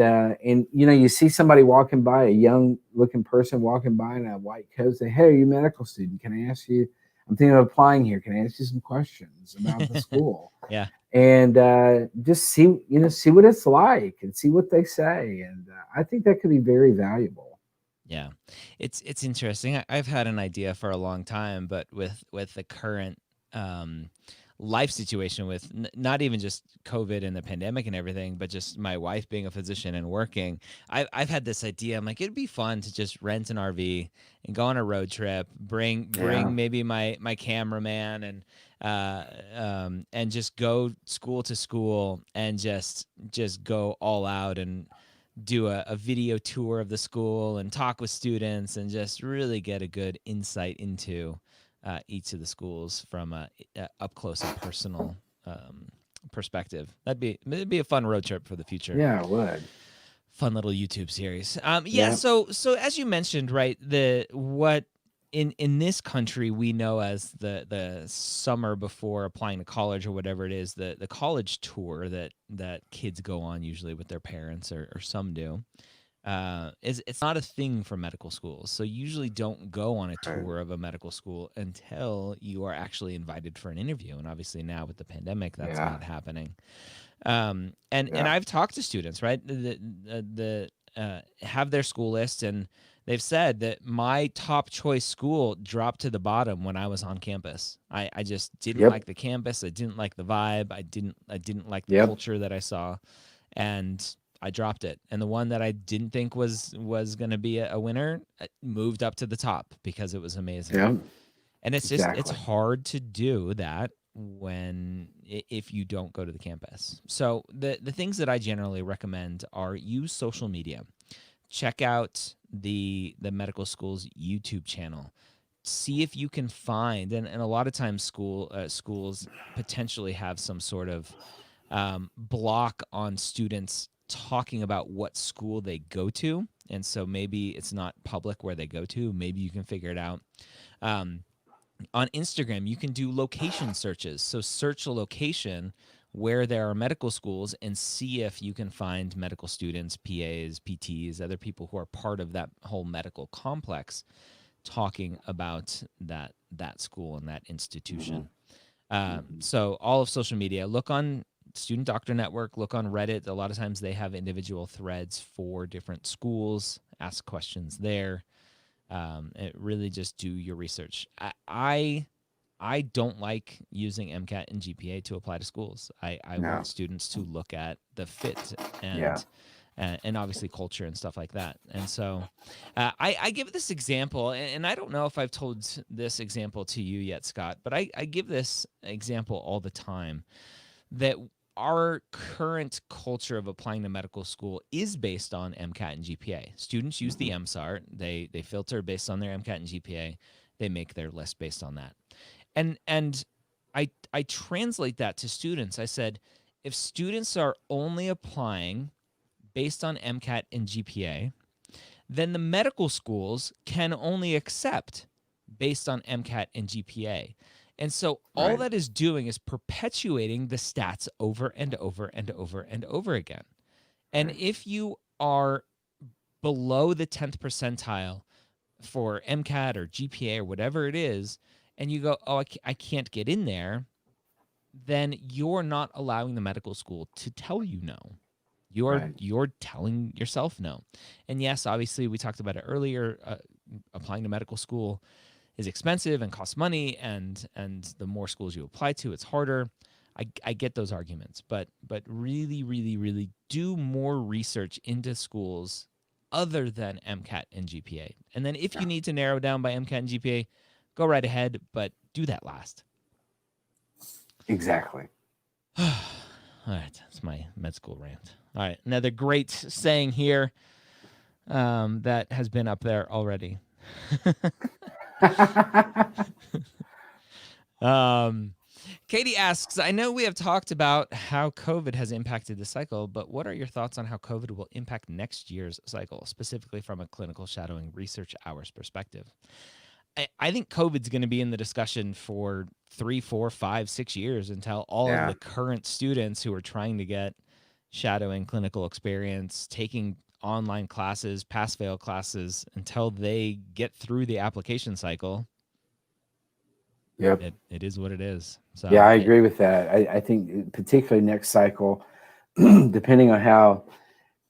you see somebody walking by, a young looking person walking by in a white coat, say, "Hey, are you a medical student? Can I ask you? I'm thinking of applying here. Can I ask you some questions about the school?" Yeah. And just see what it's like and see what they say. And I think that could be very valuable. Yeah, it's interesting. I've had an idea for a long time, but with the current life situation, with not even just COVID and the pandemic and everything, but just my wife being a physician and working, I've had this idea. I'm like, it'd be fun to just rent an RV and go on a road trip, bring maybe my cameraman and just go school to school and just go all out and do a video tour of the school and talk with students and just really get a good insight into each of the schools from a up close and personal perspective. It'd be a fun road trip for the future. Yeah, it would. Fun little YouTube series. So as you mentioned, right, what in this country we know as the summer before applying to college or whatever it is, the college tour that kids go on usually with their parents or some do. It's not a thing for medical schools. So you usually don't go on a tour of a medical school until you are actually invited for an interview. And obviously now with the pandemic, that's not happening. And I've talked to students, right, have their school list, and they've said that my top choice school dropped to the bottom when I was on campus. I just didn't like the campus. I didn't like the vibe. I didn't like the culture that I saw, and I dropped it. And the one that I didn't think was going to be a winner moved up to the top because it was amazing. Yeah. And it's just it's hard to do that if you don't go to the campus. So the things that I generally recommend are use social media. Check out the medical school's YouTube channel. See if you can find, and a lot of times schools potentially have some sort of block on students talking about what school they go to. And so maybe it's not public where they go to. Maybe you can figure it out. On Instagram, you can do location searches. So search a location where there are medical schools and see if you can find medical students, PAs, PTs, other people who are part of that whole medical complex talking about that school and that institution. So all of social media, look on Student Doctor Network, look on Reddit. A lot of times they have individual threads for different schools. Ask questions there. Really just do your research. I don't like using MCAT and GPA to apply to schools. I want students to look at the fit and obviously culture and stuff like that. And so I give this example, and I don't know if I've told this example to you yet, Scott, but I give this example all the time, that our current culture of applying to medical school is based on MCAT and GPA. Students use the MSART. They filter based on their MCAT and GPA. They make their list based on that. And I translate that to students. I said, if students are only applying based on MCAT and GPA, then the medical schools can only accept based on MCAT and GPA. And so all that is doing is perpetuating the stats over and over and over and over again. And if you are below the 10th percentile for MCAT or GPA or whatever it is, and you go, oh, I can't get in there, then you're not allowing the medical school to tell you no. You're telling yourself no. And yes, obviously, we talked about it earlier, applying to medical school is expensive and costs money, and the more schools you apply to, it's harder. I get those arguments, but really, really, really do more research into schools other than MCAT and GPA. And then if you need to narrow down by MCAT and GPA, go right ahead, but do that last. Exactly. All right, that's my med school rant. All right, another great saying here that has been up there already. Katie asks, I know we have talked about how COVID has impacted the cycle, but what are your thoughts on how COVID will impact next year's cycle, specifically from a clinical shadowing research hours perspective? I think COVID's going to be in the discussion for 3, 4, 5, 6 years until all of Yeah. the current students who are trying to get shadowing clinical experience, taking online classes, pass-fail classes, until they get through the application cycle. Yep. It is what it is. So Yeah, I agree with that. I think particularly next cycle, depending on how,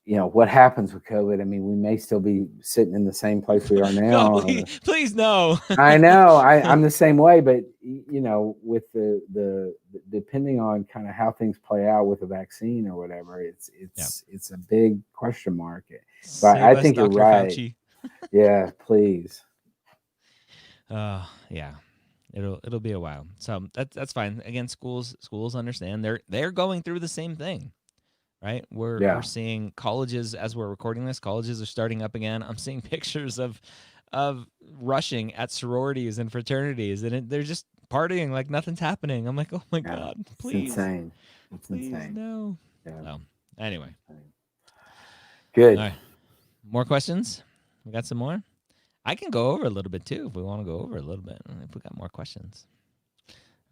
what happens with COVID. I mean, we may still be sitting in the same place we are now. No, please no. I know. I'm the same way, but with the depending on kind of how things play out with the vaccine or whatever, it's a big question mark. But I think you're right. Fauci. Yeah, please. Yeah. It'll be a while. So that's fine. Again, schools understand they're going through the same thing. Right? We're seeing colleges, as we're recording this, colleges are starting up again. I'm seeing pictures of rushing at sororities and fraternities, and they're just partying like nothing's happening. I'm like, oh my God, please. It's insane. It's please, insane. No. Yeah. So, anyway. Good. All right. More questions? We got some more? I can go over a little bit too if we want to go over a little bit. If we got more questions.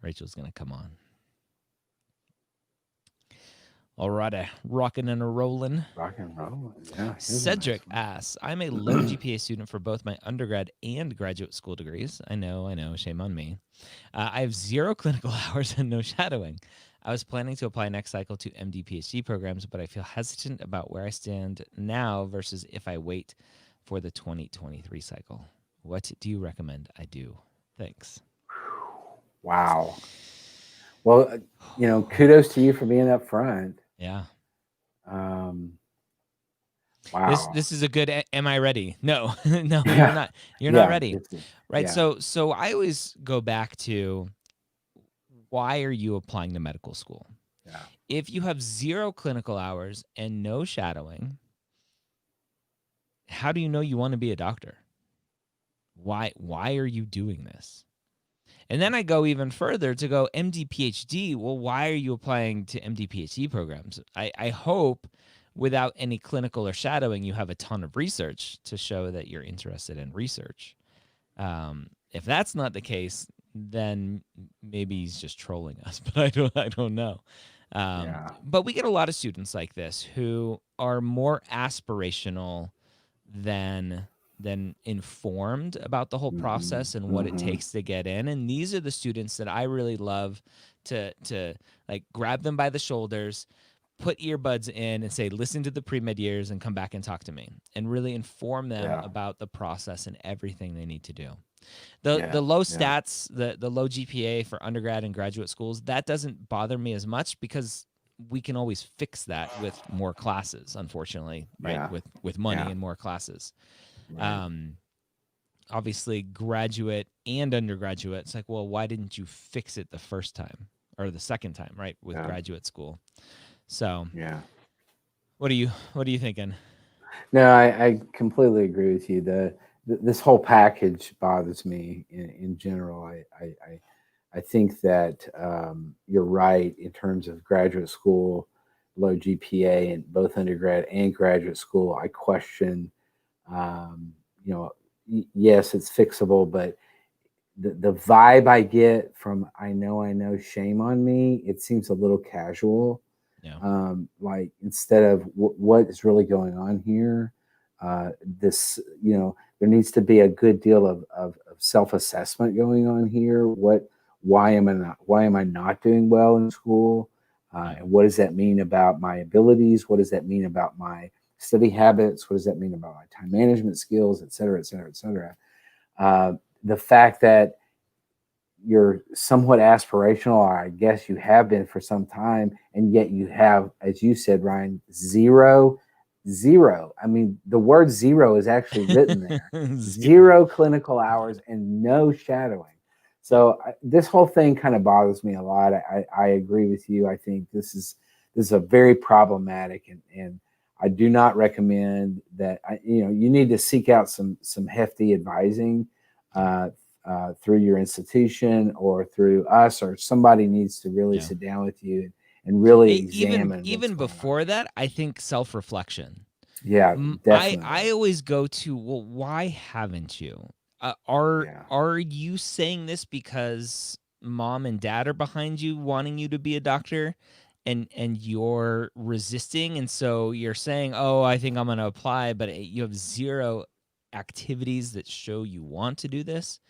Rachel's going to come on. All righty, rocking and a rolling. Yeah. Cedric asks, I'm a low GPA student for both my undergrad and graduate school degrees. I know, shame on me. I have 0 clinical hours and no shadowing. I was planning to apply next cycle to MD PhD programs, but I feel hesitant about where I stand now versus if I wait for the 2023 cycle. What do you recommend I do? Thanks. Wow. Well, kudos to you for being up front. Yeah. Wow. This is a good. Am I ready? No, no, you're not. You're not ready, right? Yeah. So I always go back to, why are you applying to medical school? Yeah. If you have 0 clinical hours and no shadowing, how do you know you want to be a doctor? Why are you doing this? And then I go even further to go MD PhD. Well, why are you applying to MD PhD programs? I hope without any clinical or shadowing, you have a ton of research to show that you're interested in research. If that's not the case, then maybe he's just trolling us, but I don't know. But we get a lot of students like this who are more aspirational than informed about the whole process and what it takes to get in. And these are the students that I really love to like grab them by the shoulders, put earbuds in and say, listen to the Premed Years and come back and talk to me, and really inform them about the process and everything they need to do. The low stats, the low GPA for undergrad and graduate schools, that doesn't bother me as much because we can always fix that with more classes, unfortunately, right? With money and more classes. Right. Obviously graduate and undergraduate, it's like, well, why didn't you fix it the first time or the second time, right? With graduate school. So what are you thinking? No, I completely agree with you. This whole package bothers me in general. I think that you're right in terms of graduate school, low GPA in both undergrad and graduate school. I question, yes, it's fixable, but the vibe I get from I know, shame on me, it seems a little casual. Yeah. Like instead of what is really going on here, this, there needs to be a good deal of self-assessment going on here. Why am I not doing well in school? And what does that mean about my abilities? What does that mean about my study habits? What does that mean about my time management skills, et cetera, et cetera, et cetera? The fact that you're somewhat aspirational, or I guess you have been for some time, and yet you have, as you said, Ryan, zero. I mean, the word zero is actually written there. Zero clinical hours and no shadowing. So this whole thing kind of bothers me a lot. I agree with you. I think this is a very problematic, and I do not recommend that. You need to seek out some hefty advising. through your institution or through us, or somebody needs to really sit down with you and really examine even before that, I think self-reflection. Yeah, definitely. I always go to, well, why haven't you? Are you saying this because mom and dad are behind you wanting you to be a doctor, and you're resisting, and so you're saying, oh, I think I'm going to apply, but you have zero activities that show you want to do this?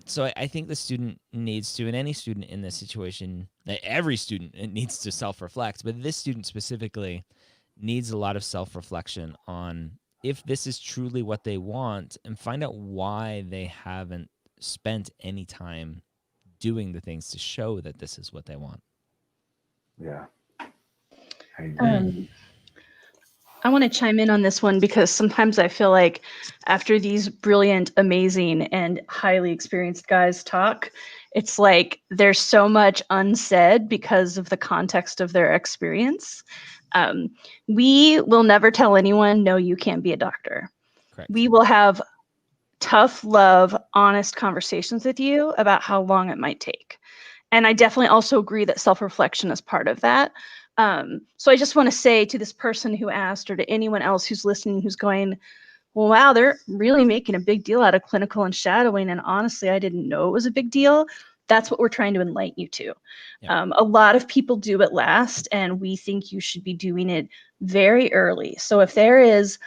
So I think the student needs to, and any student in this situation, every student needs to self-reflect, but this student specifically needs a lot of self-reflection on if this is truly what they want, and find out why they haven't spent any time doing the things to show that this is what they want. Yeah. I agree. I want to chime in on this one because sometimes I feel like after these brilliant, amazing, and highly experienced guys talk, it's like there's so much unsaid because of the context of their experience. We will never tell anyone, no, you can't be a doctor. Correct. We will have tough love, honest conversations with you about how long it might take. And I definitely also agree that self-reflection is part of that. So I just want to say to this person who asked, or to anyone else who's listening, who's going, well, wow, they're really making a big deal out of clinical and shadowing. And honestly, I didn't know it was a big deal. That's what we're trying to enlighten you to. Yeah. A lot of people do it last, and we think you should be doing it very early. So if there is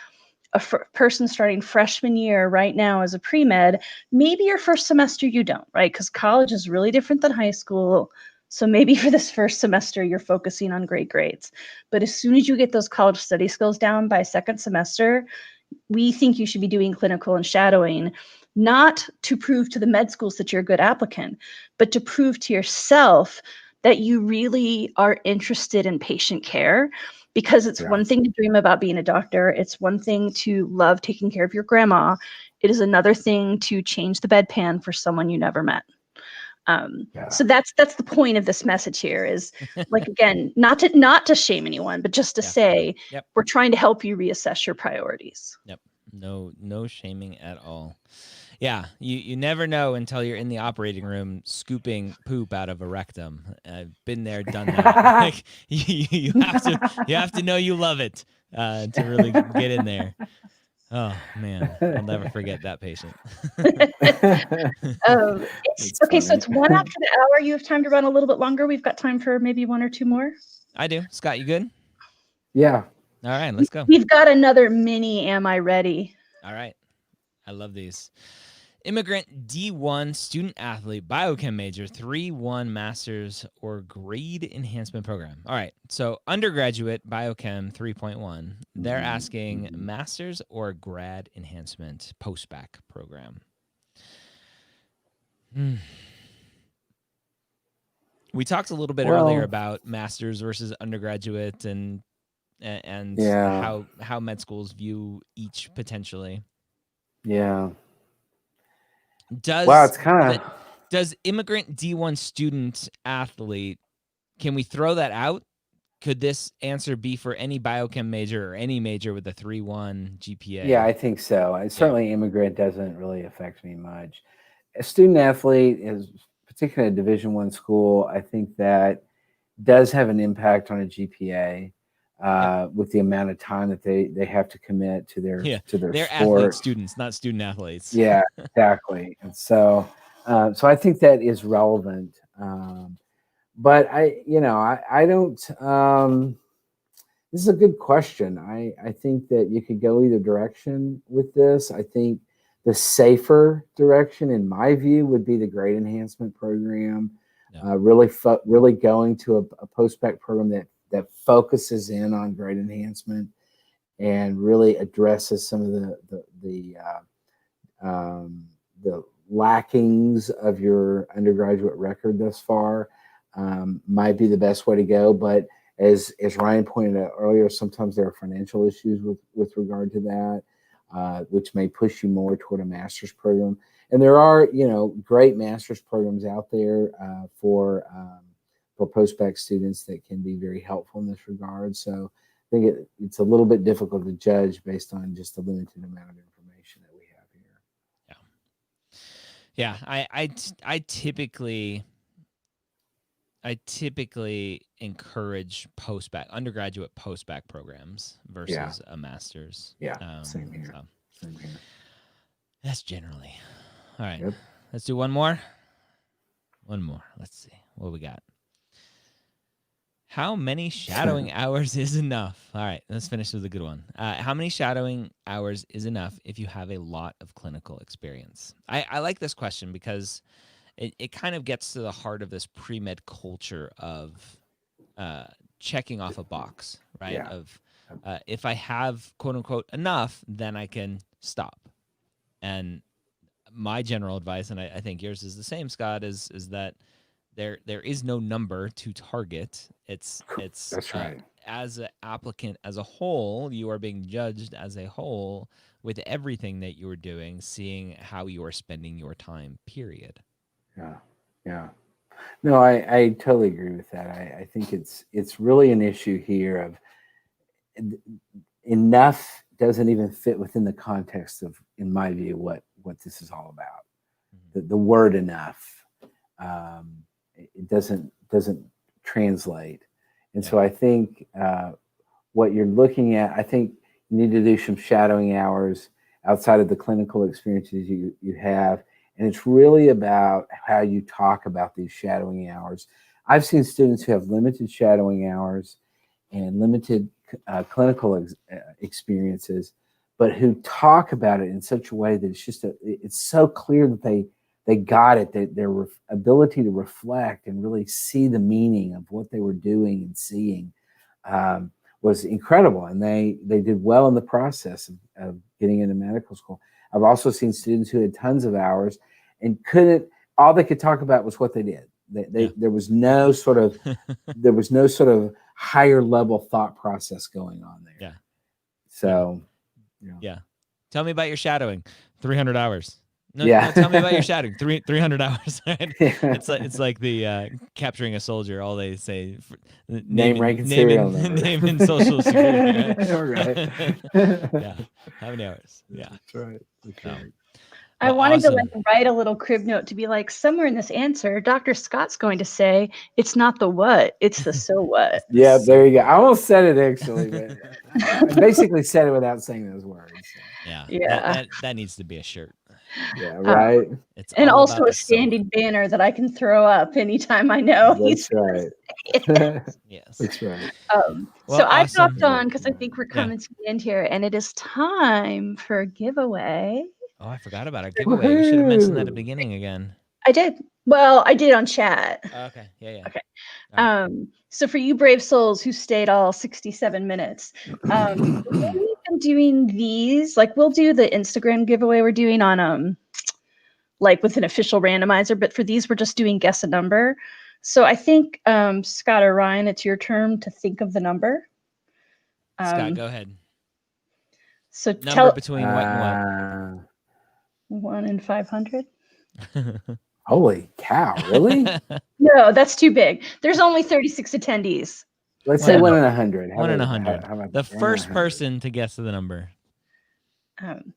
a person starting freshman year right now as a pre-med, maybe your first semester you don't, right? Because college is really different than high school. So maybe for this first semester, you're focusing on great grades. But as soon as you get those college study skills down by second semester, we think you should be doing clinical and shadowing, not to prove to the med schools that you're a good applicant, but to prove to yourself that you really are interested in patient care. Because it's one thing to dream about being a doctor. It's one thing to love taking care of your grandma. It is another thing to change the bedpan for someone you never met. So that's the point of this message here, is like, again, not to shame anyone, but just to say, we're trying to help you reassess your priorities. Yep. No shaming at all. Yeah, you never know until you're in the operating room scooping poop out of a rectum. I've been there, done that. Like, you have to know you love it to really get in there. Oh man, I'll never forget that patient. It's okay. So it's 1 after the hour. You have time to run a little bit longer. We've got time for maybe 1 or 2 more. I do. Scott, you good? Yeah. All right, let's go. We've got another mini Am I Ready? All right. I love these. Immigrant D1 student athlete, biochem major, 3-1 master's or grade enhancement program. All right. So undergraduate biochem 3.1. They're asking master's or grad enhancement post-bac program. We talked a little bit earlier about master's versus undergraduate and how med schools view each potentially. Yeah. Does immigrant D1 student athlete, can we throw that out? Could this answer be for any biochem major or any major with a 3.1 GPA? Yeah, I think so. Certainly immigrant doesn't really affect me much. A student athlete is particularly a Division I school. I think that does have an impact on a GPA. With the amount of time that they have to commit to their they're sport. Athlete students, not student athletes. Yeah, exactly. And so I think that is relevant. But I don't. This is a good question. I think that you could go either direction with this. I think the safer direction, in my view, would be the grade enhancement program. Really going to a post-bac program that focuses in on grade enhancement and really addresses some of the lackings of your undergraduate record thus far. Might be the best way to go, but as Ryan pointed out earlier, sometimes there are financial issues with regard to that, which may push you more toward a master's program. And there are great master's programs out there for post-bac students that can be very helpful in this regard. So I think it's a little bit difficult to judge based on just the limited amount of information that we have here. Yeah, I typically encourage undergraduate post-bac programs versus a master's. Yeah. Same here. So Same here. that's generally. All right. Yep. Let's do one more. One more. Let's see what we got. How many shadowing hours is enough? All right, let's finish with a good one. How many shadowing hours is enough if you have a lot of clinical experience? I like this question because it kind of gets to the heart of this pre-med culture of checking off a box, right? Yeah. Of if I have quote unquote enough, then I can stop. And my general advice, and I think yours is the same, Scott, is that there is no number to target. It's That's right. As an applicant as a whole, you are being judged as a whole with everything that you are doing, seeing how you are spending your time, period. Yeah. Yeah. No, I totally agree with that. I think it's really an issue here of enough doesn't even fit within the context of, in my view, what this is all about. Mm-hmm. The word enough, it doesn't translate. And so I think what you're looking at, I think you need to do some shadowing hours outside of the clinical experiences you have. And it's really about how you talk about these shadowing hours. I've seen students who have limited shadowing hours and limited clinical experiences, but who talk about it in such a way that it's so clear that they got it, that their ability to reflect and really see the meaning of what they were doing and seeing was incredible. And they did well in the process of getting into medical school. I've also seen students who had tons of hours and all they could talk about was what they did. There was no sort of higher level thought process going on there. Yeah. So, yeah. Tell me about your shadowing. 300 hours. No, tell me about your shadowing. 300 hours. Right? It's like the capturing a soldier. All they say, name, rank, and serial number. Name and social security. Right? Right. Yeah. How many hours? Yeah. That's right. That's right. I wanted to write a little crib note to be like, somewhere in this answer, Dr. Scott's going to say, it's not the what, it's the so what. Yeah, there you go. I almost said it actually, but I basically said it without saying those words. So. Yeah. That needs to be a shirt. Yeah, right. It's and also a standing banner that I can throw up anytime I know. That's right. Yes. That's right. So I popped on because I think we're coming to the end here, and it is time for a giveaway. Oh, I forgot about our giveaway. You should have mentioned that at the beginning again. I did. Well, I did on chat. Okay. Yeah. Okay. Right. So for you brave souls who stayed all 67 minutes, we've been doing these. Like, we'll do the Instagram giveaway we're doing on like with an official randomizer, but for these we're just doing guess a number. So I think Scott or Ryan, it's your turn to think of the number. Scott, go ahead. So number between what and what? 1 and 500. Holy cow! Really? No, that's too big. There's only 36 attendees. Let's say 1 in 100. 1 in 100. The first person to guess the number.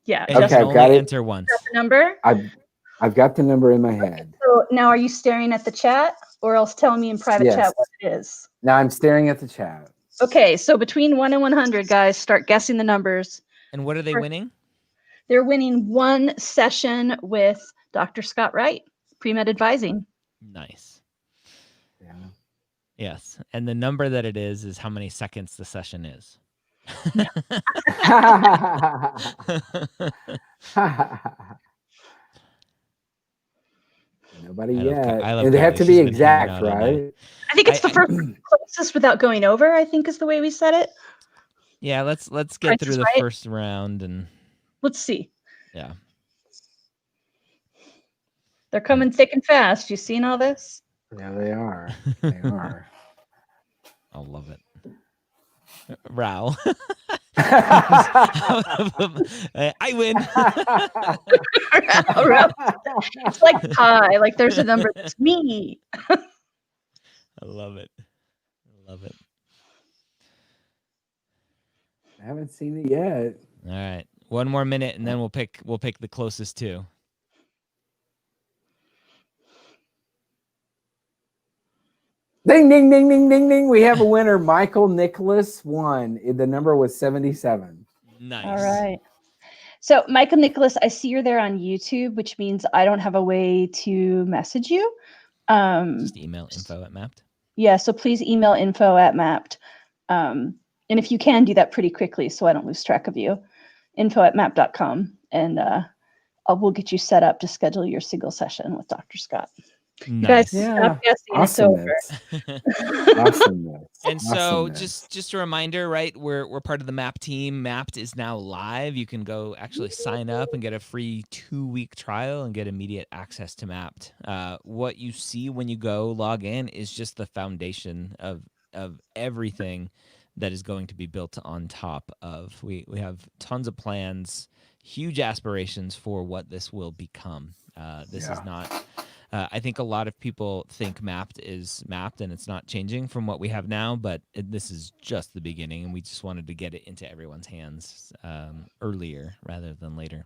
Yeah. Okay, I've got it. Enter once. The number. I've got the number in my head. So now, are you staring at the chat, or else tell me in private chat what it is? Now I'm staring at the chat. Okay, so between 1 and 100, guys, start guessing the numbers. And what are they winning? They're winning 1 session with Dr. Scott Wright, Premed Advising. Nice. Yeah. Yes, and the number that it is how many seconds the session is. Nobody yet. And they have to be exact, right? I think it's the first closest without going over, I think is the way we said it. Yeah, let's get through the first round and let's see. Yeah. They're coming thick and fast. You seen all this? Yeah, they are. They are. I love it. Row. I win. It's like pie. Like there's a number that's me. I love it. I love it. I haven't seen it yet. All right. 1 more minute and then we'll pick the closest two. Ding, ding, ding, ding, ding, ding. We have a winner. Michael Nicholas won. The number was 77. Nice. All right. So, Michael Nicholas, I see you're there on YouTube, which means I don't have a way to message you. Just email info@mapped. Yeah, so please email info@mapped. And if you can, do that pretty quickly so I don't lose track of you. info@mapped.com. And we'll get you set up to schedule your single session with Dr. Scott. Nice. You guys, Yeah. stop guessing. It's over. Awesomeness. And so Awesomeness. just a reminder, right? We're part of the MAP team. Mapped is now live. You can go actually sign up and get a free 2-week trial and get immediate access to Mapped. What you see when you go log in is just the foundation of everything that is going to be built on top of. We have tons of plans, huge aspirations for what this will become. This is not. I think a lot of people think Mapped is Mapped and it's not changing from what we have now, but this is just the beginning, and we just wanted to get it into everyone's hands earlier rather than later.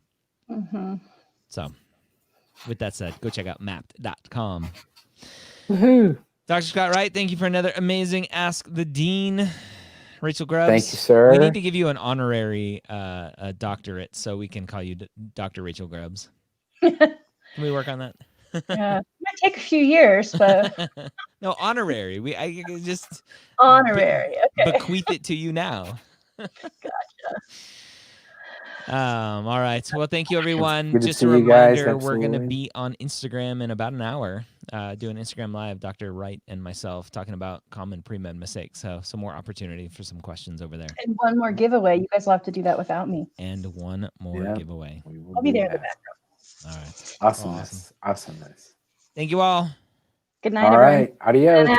Mm-hmm. So with that said, go check out mapped.com. Woohoo. Dr. Scott Wright, thank you for another amazing Ask the Dean. Rachel Grubbs. Thank you, sir. We need to give you an honorary doctorate so we can call you Dr. Rachel Grubbs. Can we work on that? Yeah, it might take a few years, but no, honorary. I just honorary. Okay. bequeath it to you now. Gotcha. All right. Well, thank you, everyone. Good to Just see a you guys, reminder, we're going to absolutely. be on Instagram in about an hour, doing Instagram Live, Dr. Wright and myself talking about common pre-med mistakes. So some more opportunity for some questions over there. And one more giveaway. You guys will have to do that without me. And one more giveaway. I'll be there in the background. All right. Awesomeness. Awesomeness. Thank you all. Good night, All everyone. right. Adios.